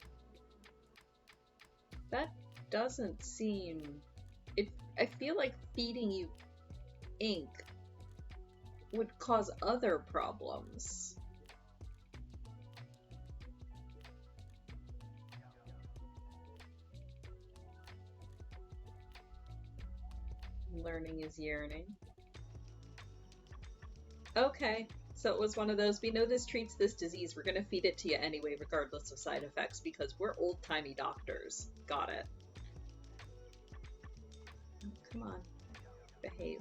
That doesn't seem... I feel like feeding you ink would cause other problems. Learning is yearning. Okay, so it was one of those, we know this treats this disease, we're gonna feed it to you anyway, regardless of side effects, because we're old-timey doctors. Got it. Oh, come on. Behave.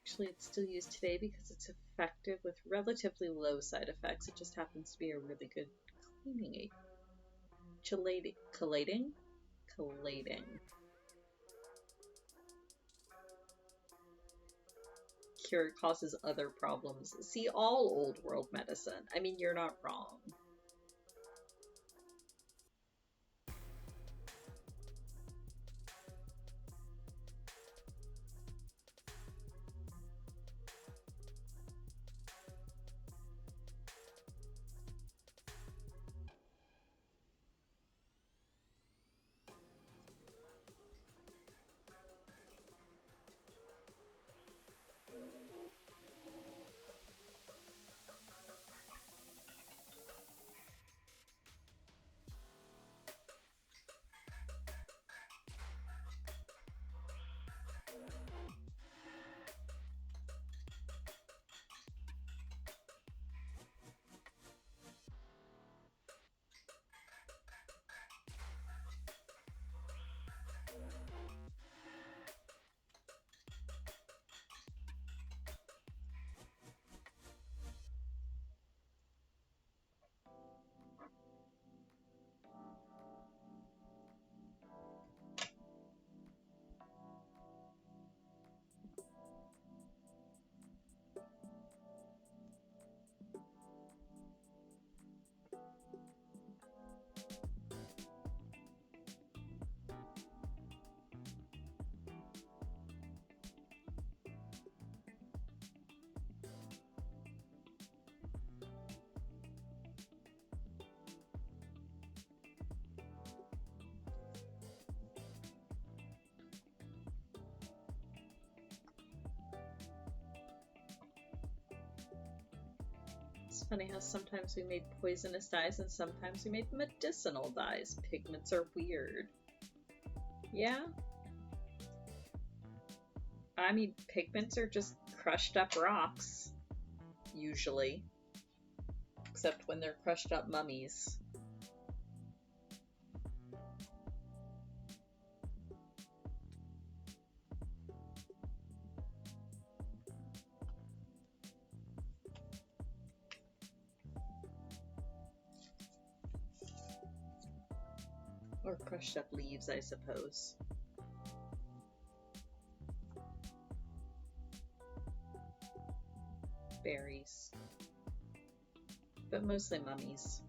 Actually, it's still used today because it's effective with relatively low side effects. It just happens to be a really good cleaning agent. Chelating? Collating. Cure causes other problems. See, all old world medicine. I mean, you're not wrong. Funny how sometimes we made poisonous dyes and sometimes we made medicinal dyes. Pigments are weird. Yeah? I mean, pigments are just crushed up rocks, usually. Except when they're crushed up mummies. Or crushed up leaves, I suppose. Berries. But mostly mummies.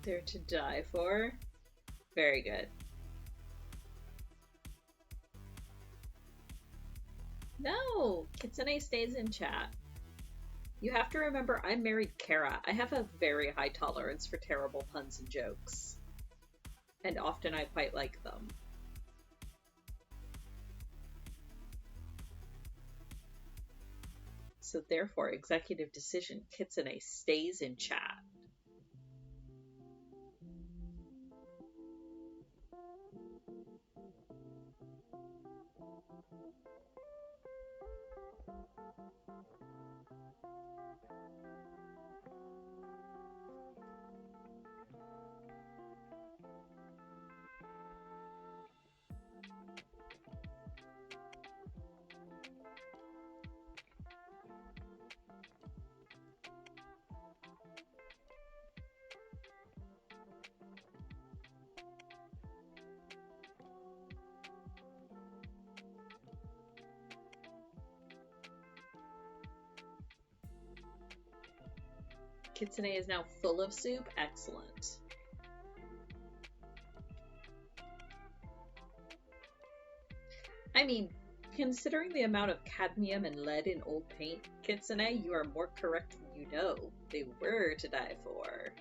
They're to die for. Very good. No! Kitsune stays in chat. You have to remember I married Kara. I have a very high tolerance for terrible puns and jokes. And often I quite like them. So therefore, executive decision, Kitsune stays in chat. Kitsune is now full of soup. Excellent. I mean, considering the amount of cadmium and lead in old paint, Kitsune, you are more correct than you know. They were to die for.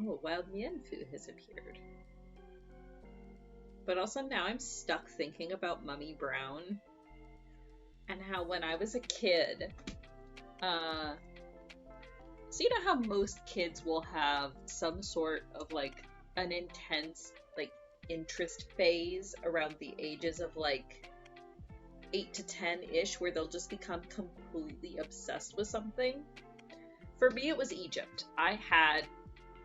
Oh, wild Mienfu has appeared. But also now I'm stuck thinking about Mummy Brown and how when I was a kid, so you know how most kids will have some sort of like an intense like interest phase around the ages of like 8 to 10-ish where they'll just become completely obsessed with something. For me it was Egypt. I had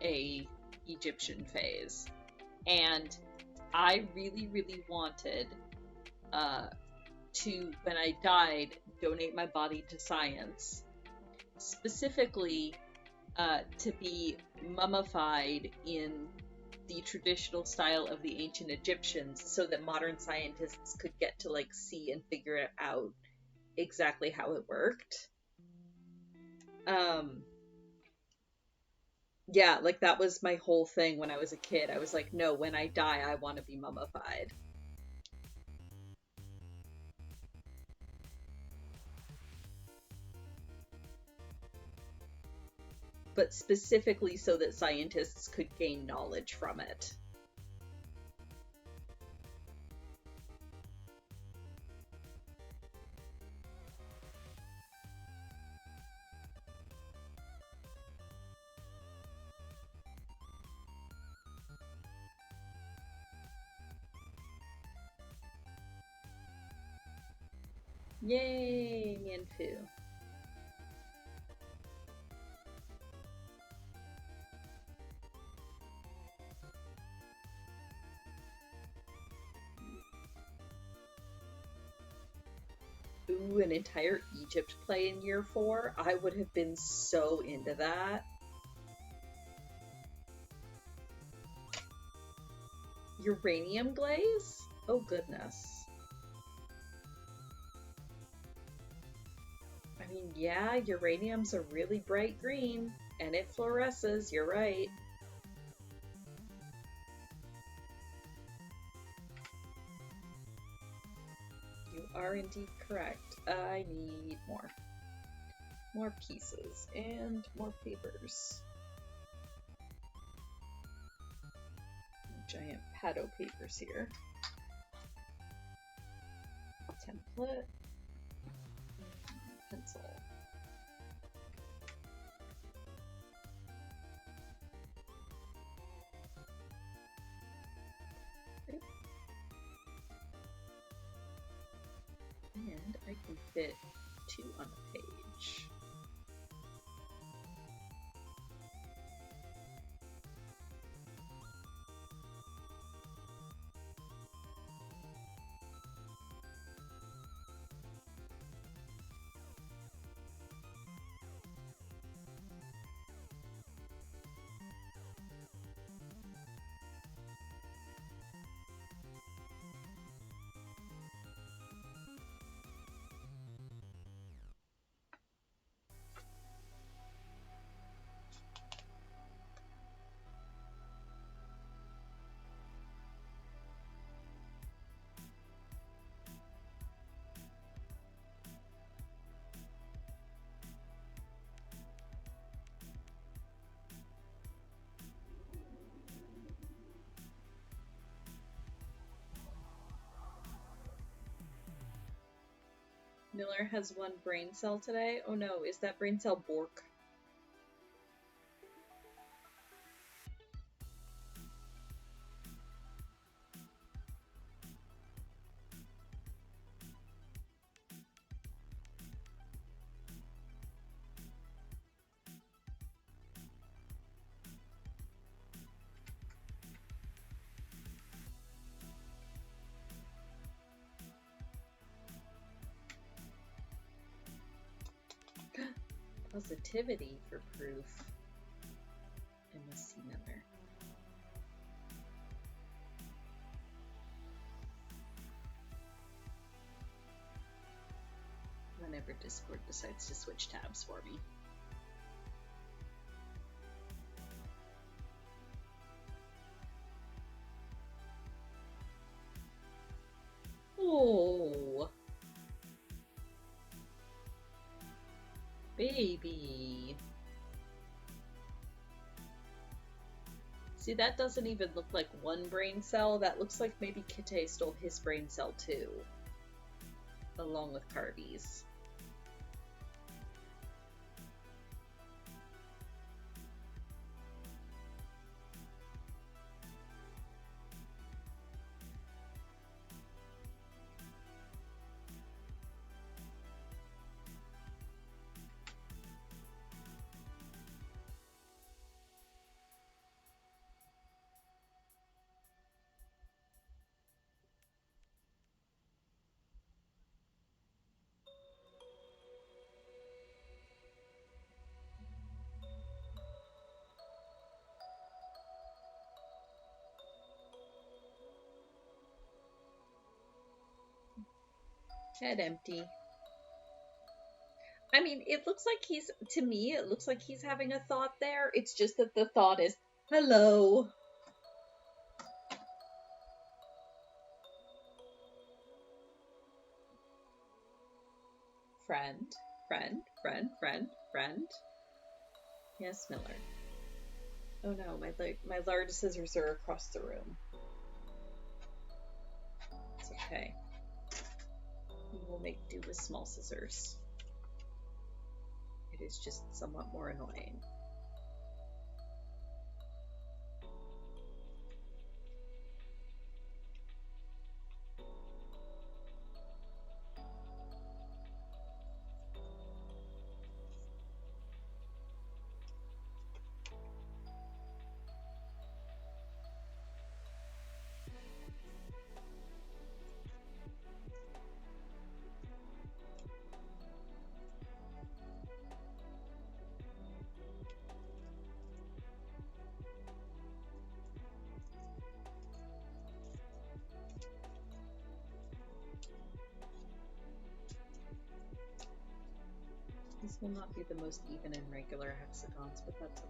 a Egyptian phase and I really, really wanted to, when I died, donate my body to science. Specifically, to be mummified in the traditional style of the ancient Egyptians so that modern scientists could get to like see and figure out exactly how it worked. Yeah, like that was my whole thing when I was a kid. I was like, no, when I die, I want to be mummified. But specifically so that scientists could gain knowledge from it. Yay, Mianfu. Ooh, an entire Egypt play in year 4? I would have been so into that. Uranium glaze? Oh goodness. I mean, yeah, uranium's a really bright green, and it fluoresces, you're right. You are indeed correct. I need more. More pieces and more papers. Giant Pato papers here. Template. Pencil. And I can fit 2 on a page. Miller has 1 brain cell today. Oh no, is that brain cell Bork? Positivity for proof. MSC Miller. whenever Discord decides to switch tabs for me. Oh, baby. See, that doesn't even look like one brain cell. That looks like maybe Kite stole his brain cell too, along with Carby's. Head empty. I mean, it looks like to me, it looks like he's having a thought there. It's just that the thought is, hello. Friend, friend, friend, friend, friend. Yes, Miller. Oh no, my large scissors are across the room. It's okay. We will make do with small scissors. It is just somewhat more annoying. This will not be the most even and regular hexagons, but that's okay.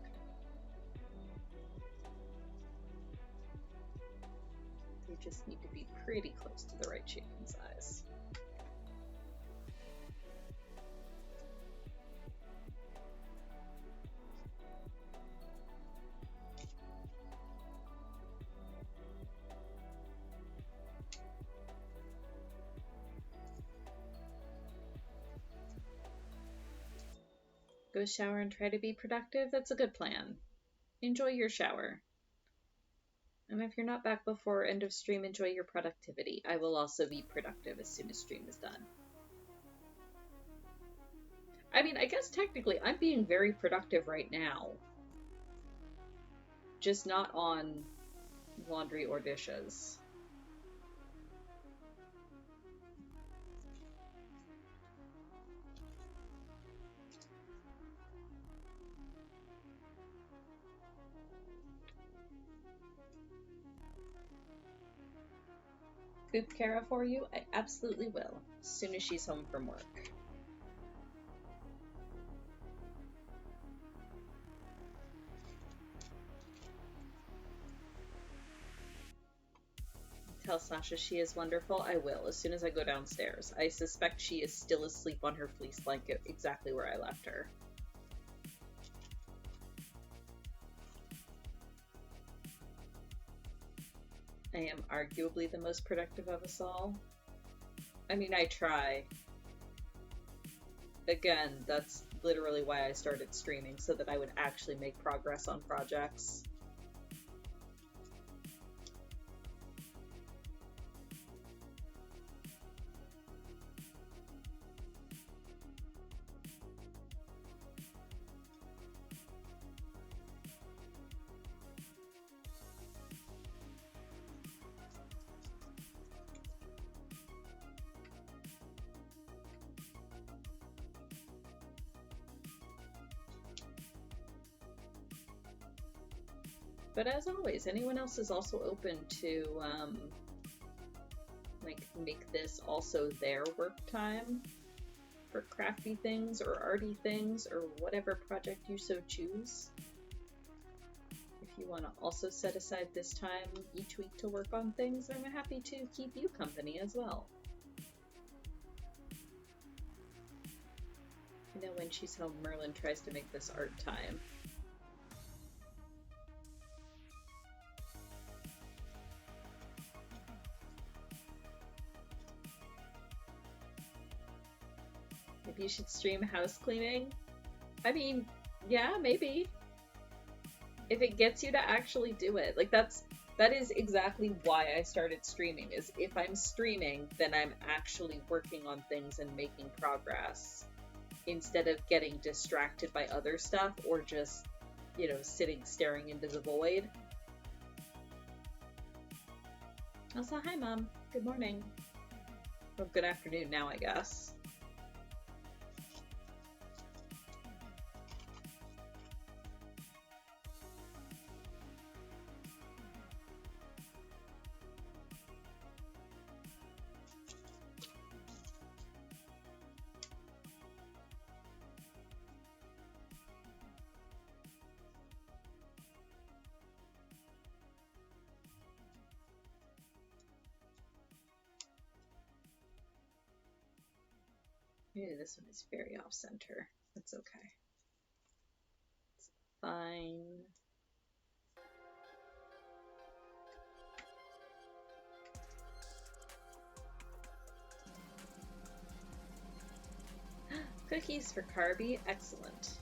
They just need to be pretty close to the right shape and size. Go shower and try to be productive. That's a good plan. Enjoy your shower. And if you're not back before end of stream, enjoy your productivity. I will also be productive as soon as stream is done. I mean, I guess technically I'm being very productive right now. Just not on laundry or dishes. Coop Kara for you? I absolutely will, as soon as she's home from work. Tell Sasha she is wonderful. I will, as soon as I go downstairs. I suspect she is still asleep on her fleece blanket exactly where I left her. I am arguably the most productive of us all. I mean, I try. Again, that's literally why I started streaming, so that I would actually make progress on projects. But as always, anyone else is also open to, like, make this also their work time. for crafty things or arty things or whatever project you so choose. If you want to also set aside this time each week to work on things, I'm happy to keep you company as well. You know, when she's home, Merlin tries to make this art time. Maybe you should stream house cleaning? I mean, yeah, maybe. If it gets you to actually do it. Like that is exactly why I started streaming. Is if I'm streaming, then I'm actually working on things and making progress instead of getting distracted by other stuff or just, you know, sitting staring into the void. Also, hi Mom. Good morning. Or good afternoon now, I guess. Maybe this one is very off center. That's okay. It's fine. Cookies for Carby. Excellent.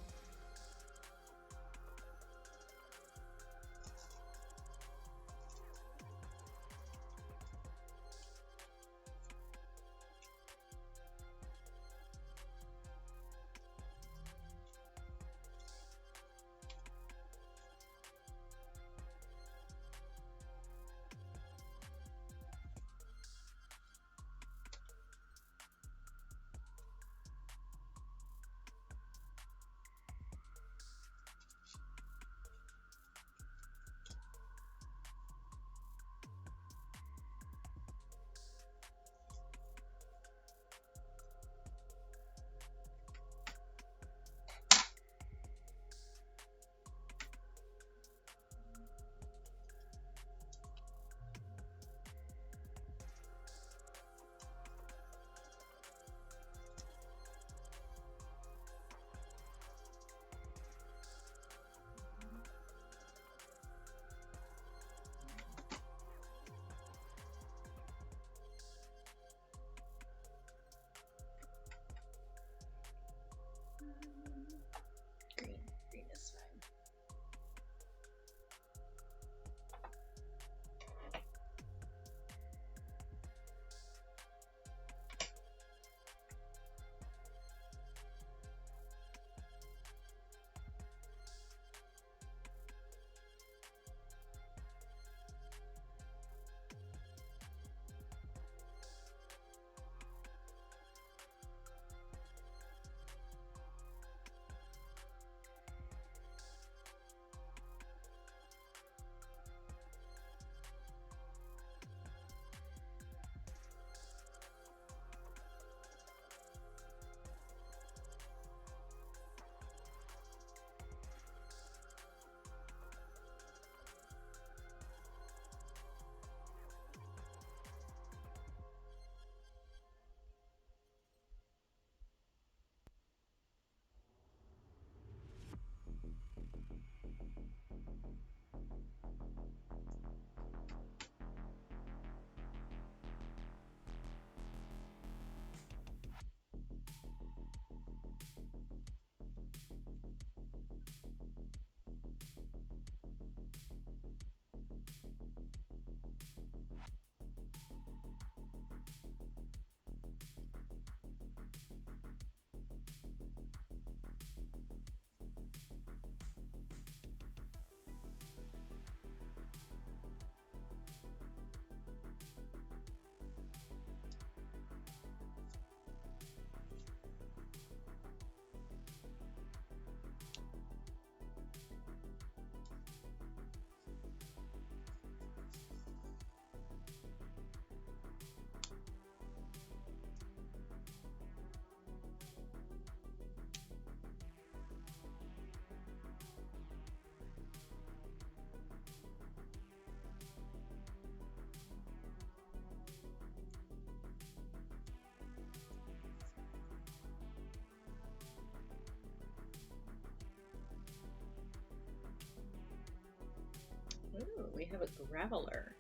have a graveler.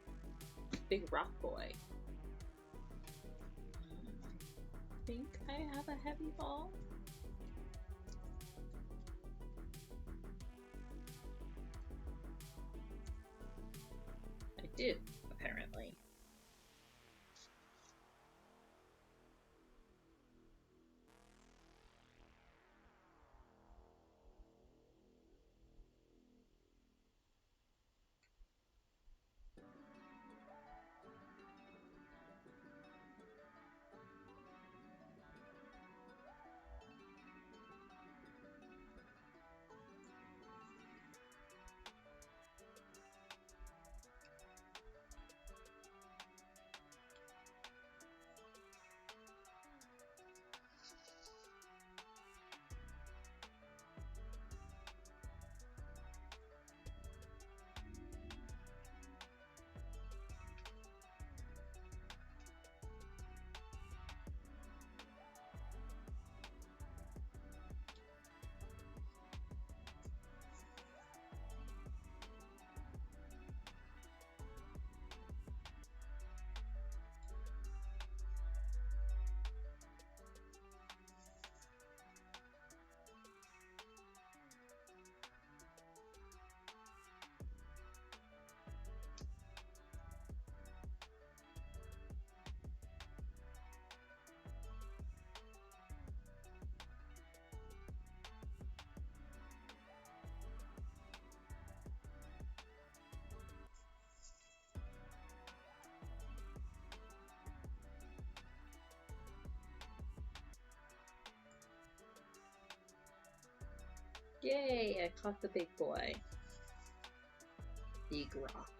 Big rock boy. I think I have a heavy ball. I do, apparently. Yay, I caught the big boy. Big rock.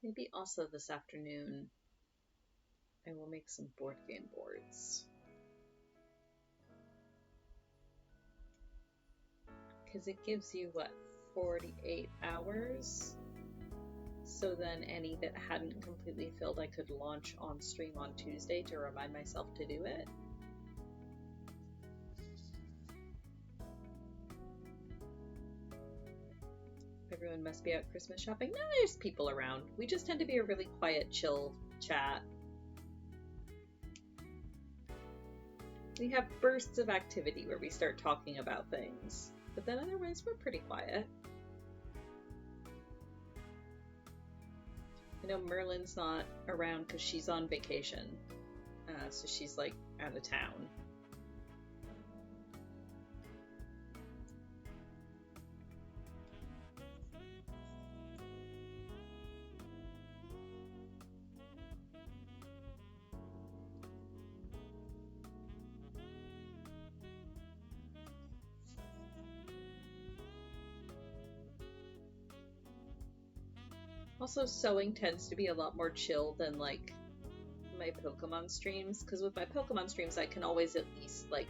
Maybe also this afternoon I will make some board game boards. Because it gives you, what, 48 hours? So then any that hadn't completely filled, I could launch on stream on Tuesday to remind myself to do it. Everyone must be out Christmas shopping. No, there's people around. We just tend to be a really quiet, chill chat. We have bursts of activity where we start talking about things, but then otherwise we're pretty quiet. I know Merlin's not around because she's on vacation, so she's like out of town. Also, sewing tends to be a lot more chill than like my Pokemon streams, because with my Pokemon streams I can always at least like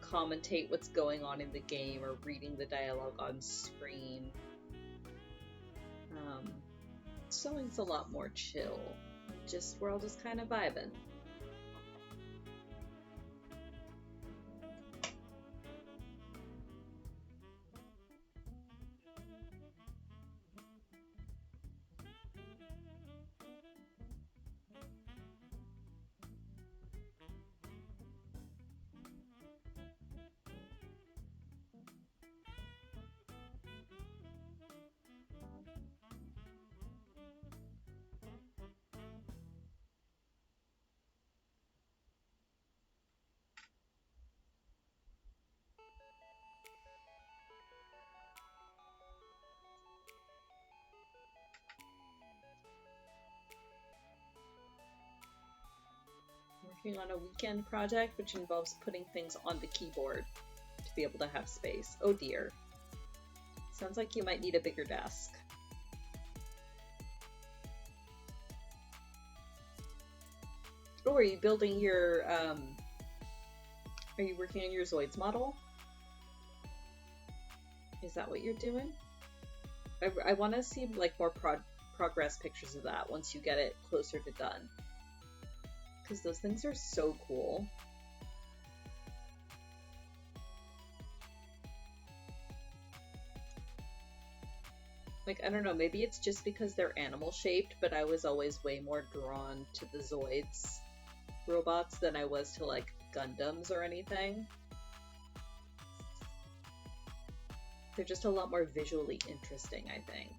commentate what's going on in the game or reading the dialogue on screen. Sewing's a lot more chill. We're all just kind of vibing. Working on a weekend project which involves putting things on the keyboard to be able to have space. Oh dear. Sounds like you might need a bigger desk. Oh, are you building your, are you working on your Zoids model? Is that what you're doing? I want to see like more progress pictures of that once you get it closer to done. Because those things are so cool. Like, I don't know, maybe it's just because they're animal shaped, but I was always way more drawn to the Zoids robots than I was to like Gundams or anything. They're just a lot more visually interesting, I think.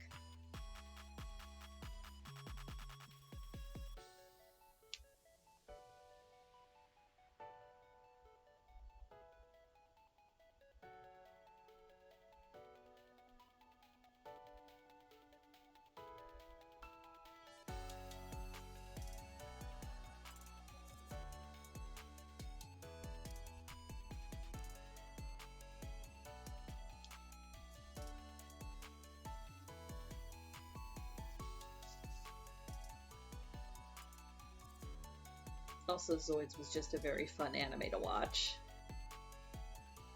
Also, Zoids was just a very fun anime to watch.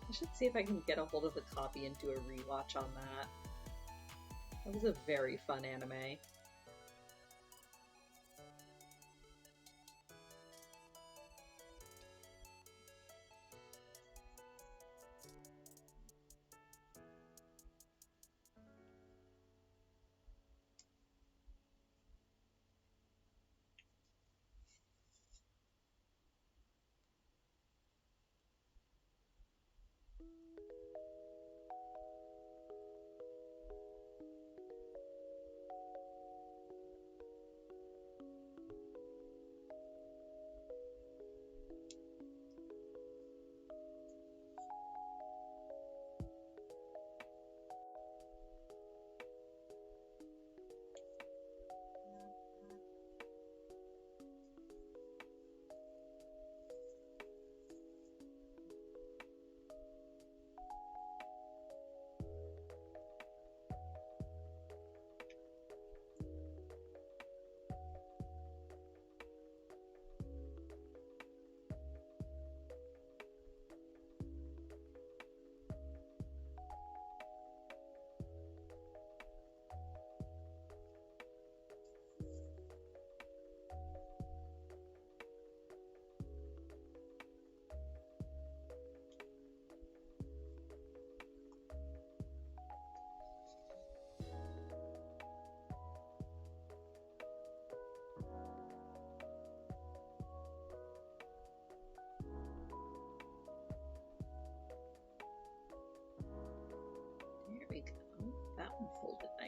I should see if I can get a hold of the copy and do a rewatch on that. That was a very fun anime.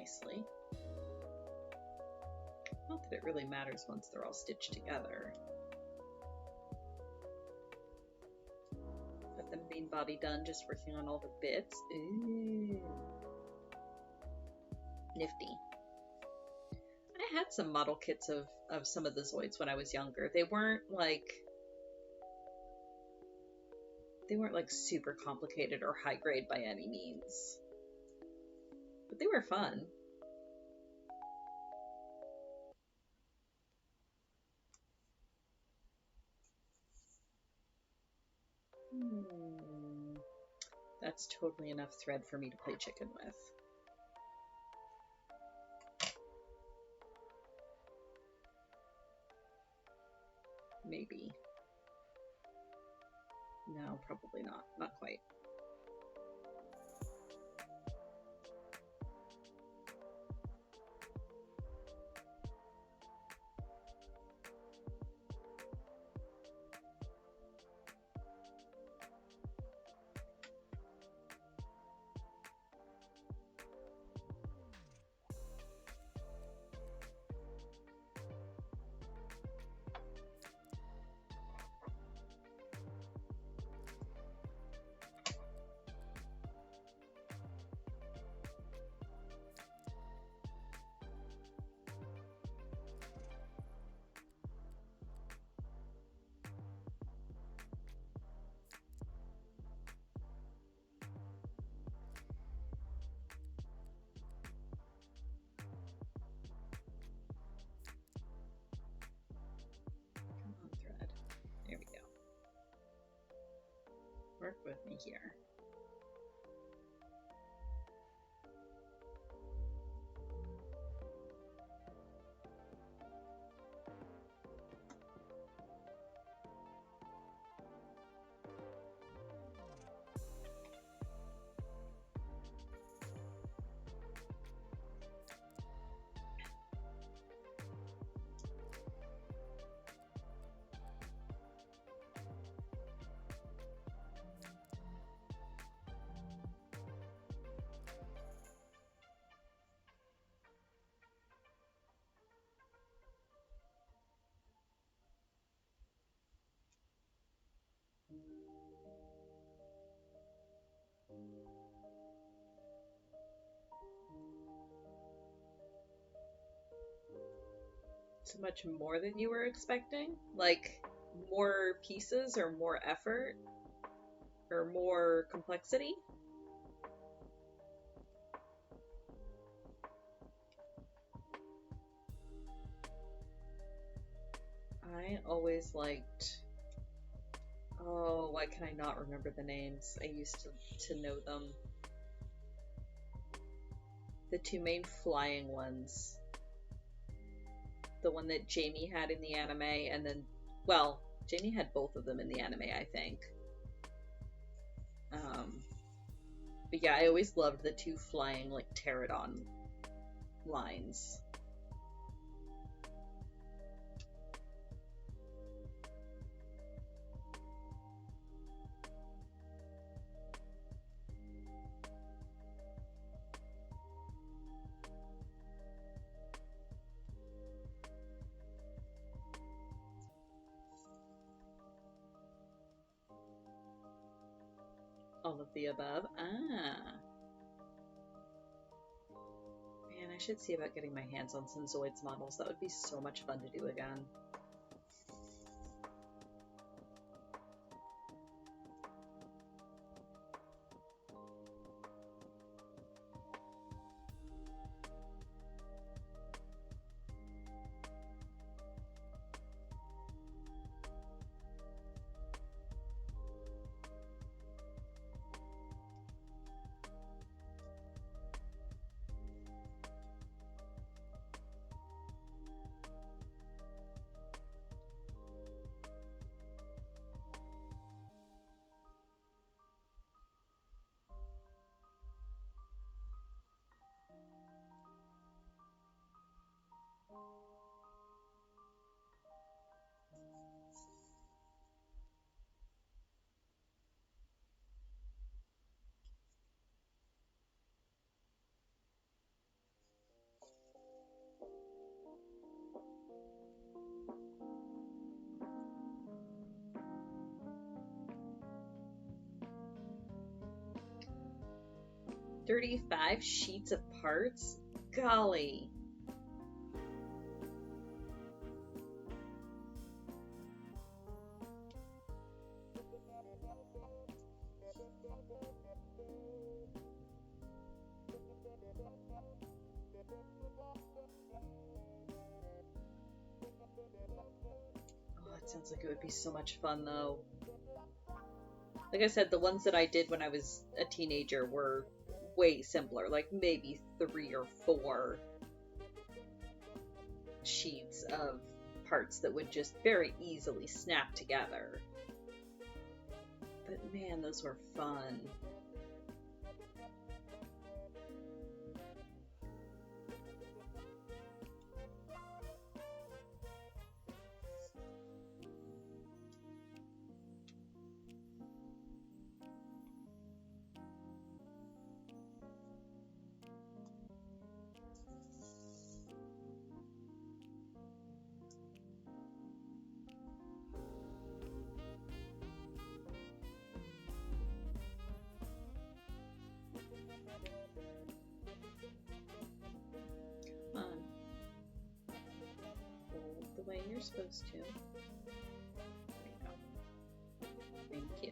nicely. Not that it really matters once they're all stitched together. Got the main body done, just working on all the bits. Ooh. Nifty. I had some model kits of some of the Zoids when I was younger. They weren't like super complicated or high grade by any means. But they were fun. That's totally enough thread for me to play chicken with. Maybe. No, probably not. Not quite. Work with me here. So much more than you were expecting? Like more pieces or more effort or more complexity? I always liked... Oh, why can I not remember the names? I used to know them. The two main flying ones. The one that Jamie had in the anime, and then, well, Jamie had both of them in the anime, I think. But yeah, I always loved the two flying, like, pterodon lines. All of the above. Ah. Man, I should see about getting my hands on some Zoids models. That would be so much fun to do again. 35 sheets of parts? Golly. Oh, it sounds like it would be so much fun, though. Like I said, the ones that I did when I was a teenager were way simpler, like maybe 3 or 4 sheets of parts that would just very easily snap together. But man, those were fun. Come on. Fold the way you're supposed to. There you go. Thank you.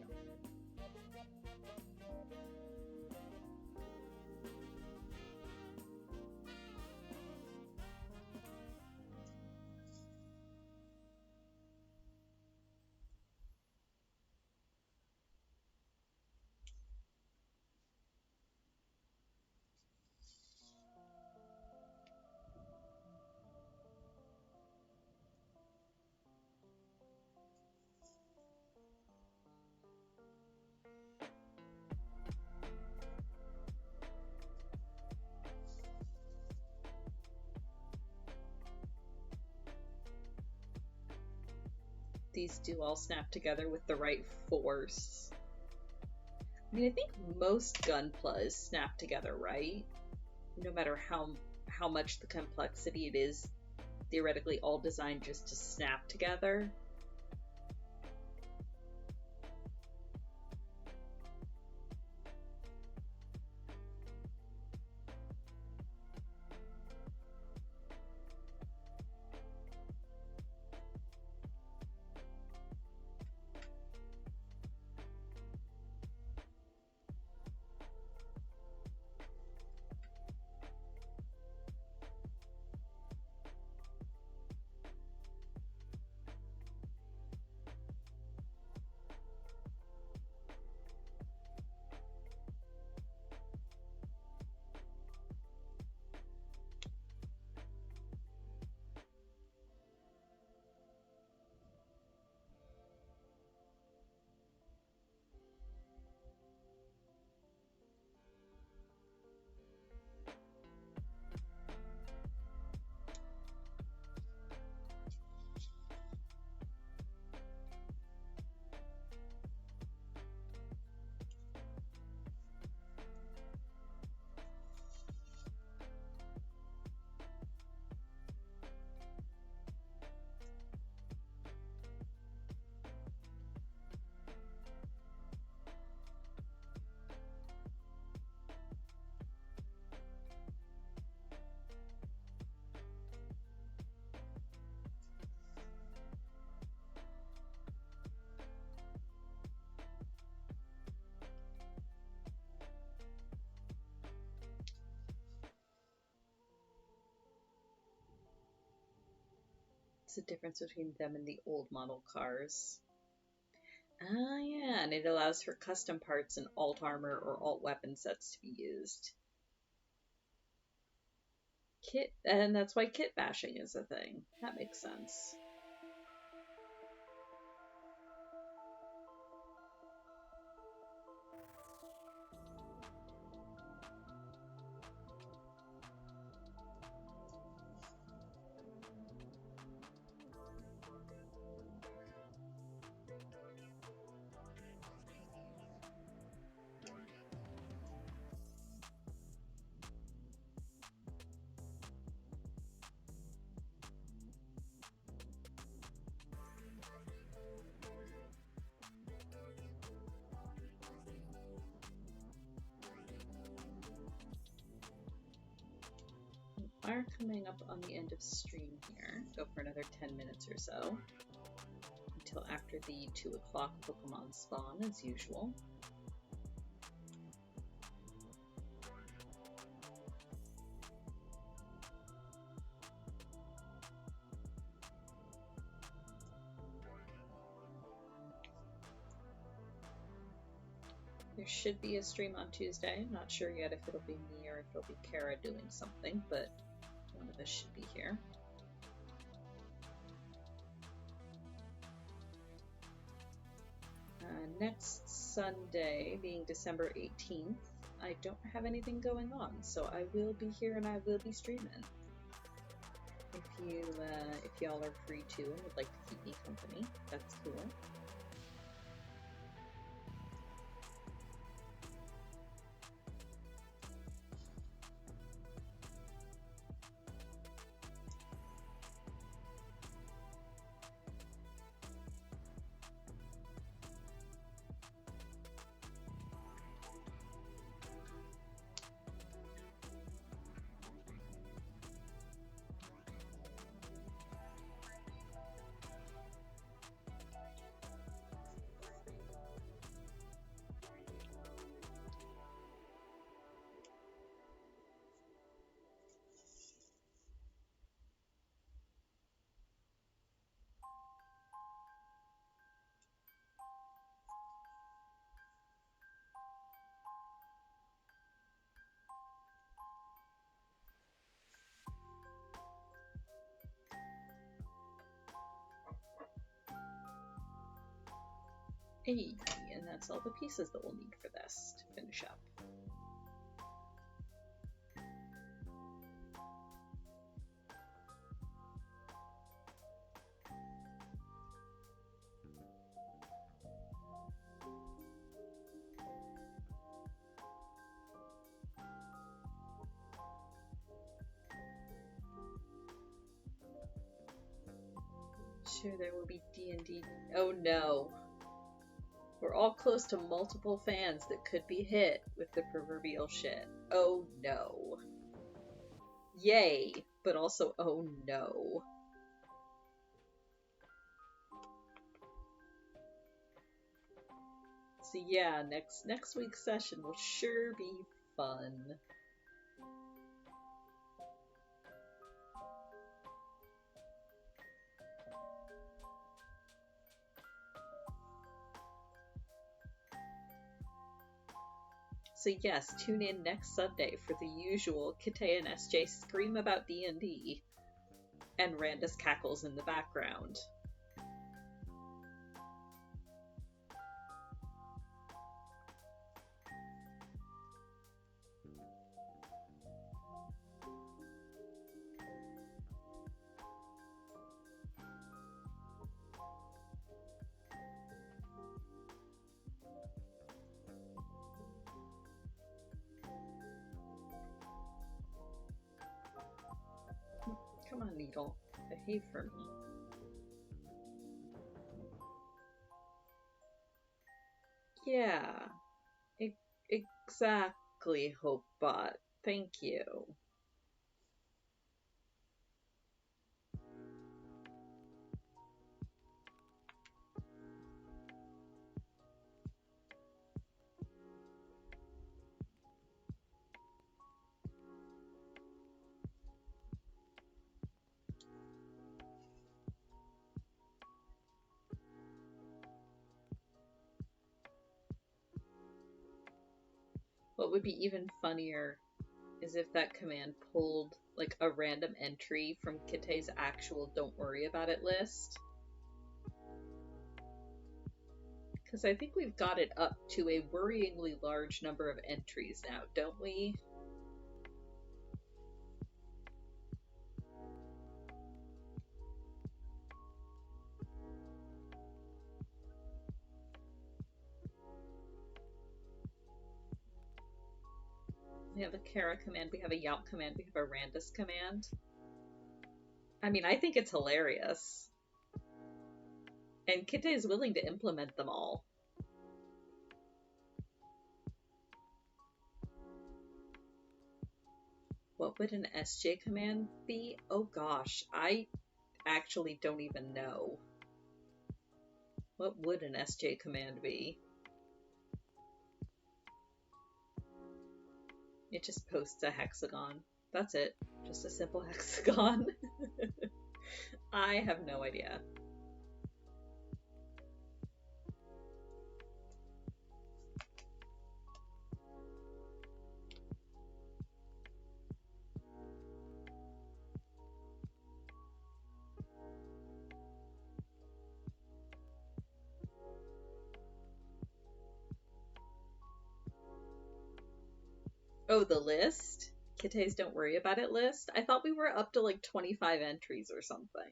These do all snap together with the right force. I mean, I think most gunplas snap together, right? No matter how much the complexity it is, theoretically all designed just to snap together. It's the difference between them and the old model cars. Ah, yeah, and it allows for custom parts and alt armor or alt weapon sets to be used. Kit, and that's why kit bashing is a thing. That makes sense. are coming up on the end of stream here. Go for another 10 minutes or so until after the 2 o'clock Pokemon spawn as usual. There should be a stream on Tuesday. I'm not sure yet if it'll be me or if it'll be Kara doing something, but one of us should be here. Next Sunday, being December 18th, I don't have anything going on, so I will be here and I will be streaming. If y'all are free to and would like to keep me company, that's cool. Hey, and that's all the pieces that we'll need for this to finish up. Sure, there will be D&D. Oh no. We're all close to multiple fans that could be hit with the proverbial shit. Oh no. Yay, but also oh no. So yeah, next week's session will sure be fun. So yes, tune in next Sunday for the usual Kite and SJ scream about D&D and Randus cackles in the background. Come on, Needle. Behave for me. Yeah. Exactly, Hopebot. Thank you. What would be even funnier is if that command pulled like a random entry from Kite's actual Don't Worry About It list. Because I think we've got it up to a worryingly large number of entries now, don't we? We have a Kara command, we have a Yelp command, we have a Randus command. I mean, I think it's hilarious. And Kite is willing to implement them all. What would an SJ command be? Oh gosh, I actually don't even know. What would an SJ command be? It just posts a hexagon. That's it. Just a simple hexagon. I have no idea. Oh, the list? Kitte's Don't Worry About It list? I thought we were up to like 25 entries or something.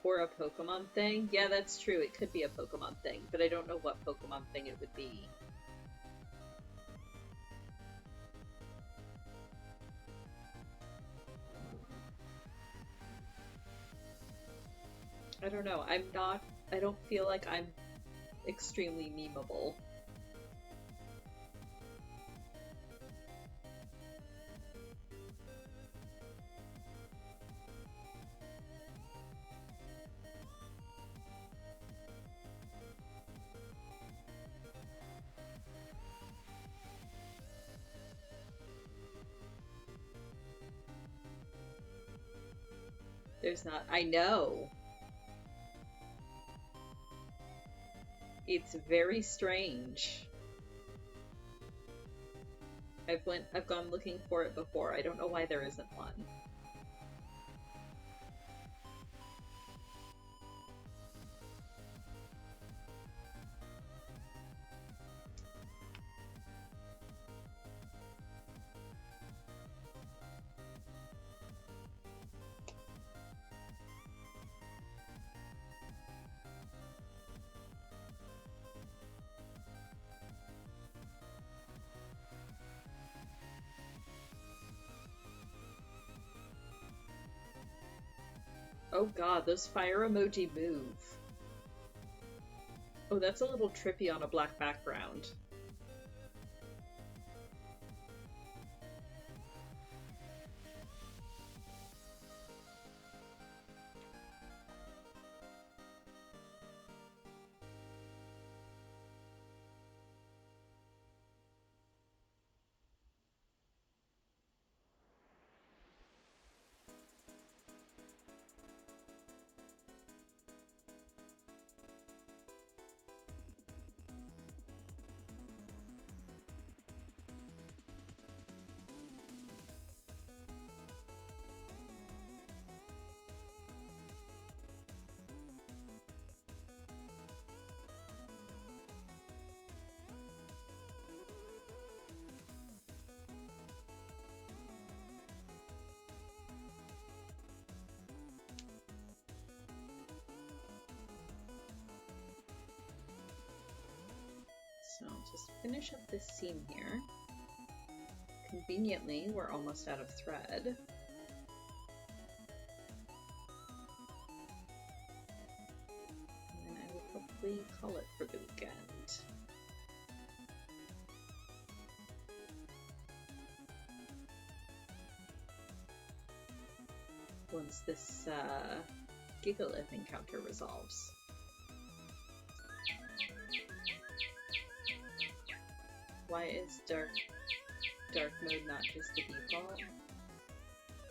Or a Pokemon thing? Yeah, that's true. It could be a Pokemon thing, but I don't know what Pokemon thing it would be. I don't know. I don't feel like I'm extremely memeable. There's not. I know. It's very strange. I've gone looking for it before. I don't know why there isn't one. Oh god, those fire emoji move. Oh, that's a little trippy on a black background. So I'll just finish up this seam here. Conveniently, we're almost out of thread. And then I will probably call it for the weekend. Once this Gigalith encounter resolves. Why is dark mode not just the default?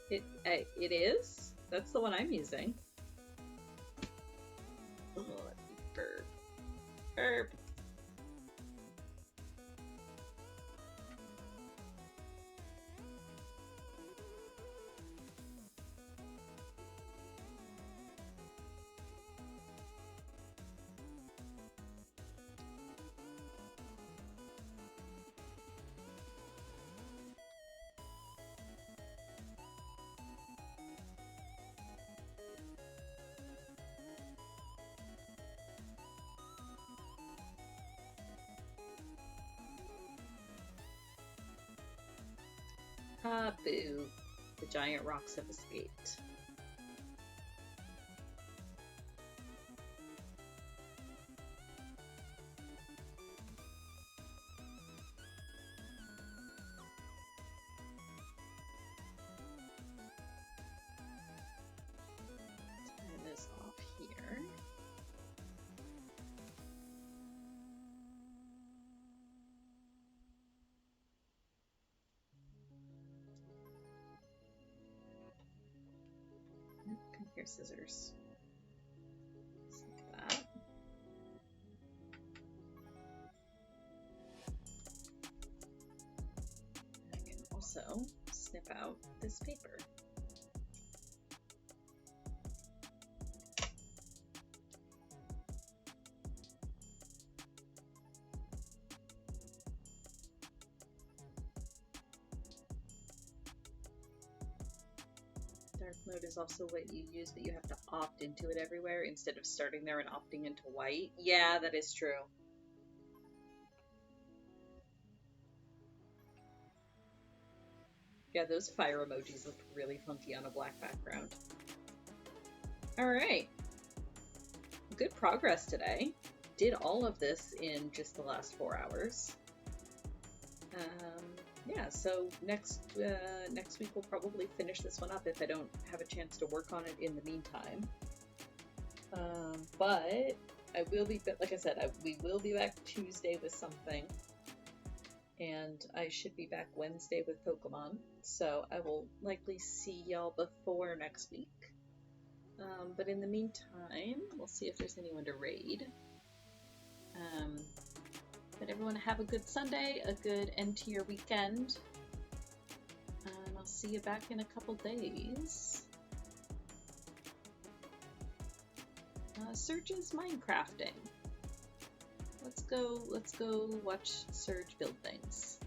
It is? That's the one I'm using. Oh, burp. Burp. Ah, boo. The giant rocks have escaped. Turn this off here. Come here, scissors. Just like that. I can also snip out this paper. Dark mode is also what you use, but you have to opt into it everywhere instead of starting there and opting into white. Yeah, that is true. Yeah, those fire emojis look really funky on a black background. Alright. Good progress today. Did all of this in just the last 4 hours. Yeah, so next week we'll probably finish this one up if I don't have a chance to work on it in the meantime. But I will be, like I said, we will be back Tuesday with something, and I should be back Wednesday with Pokemon, so I will likely see y'all before next week. But in the meantime, we'll see if there's anyone to raid. But everyone have a good Sunday, a good end to your weekend, and I'll see you back in a couple days. Serge is Minecrafting. Let's go watch Serge build things.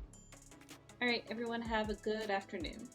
Alright, everyone have a good afternoon.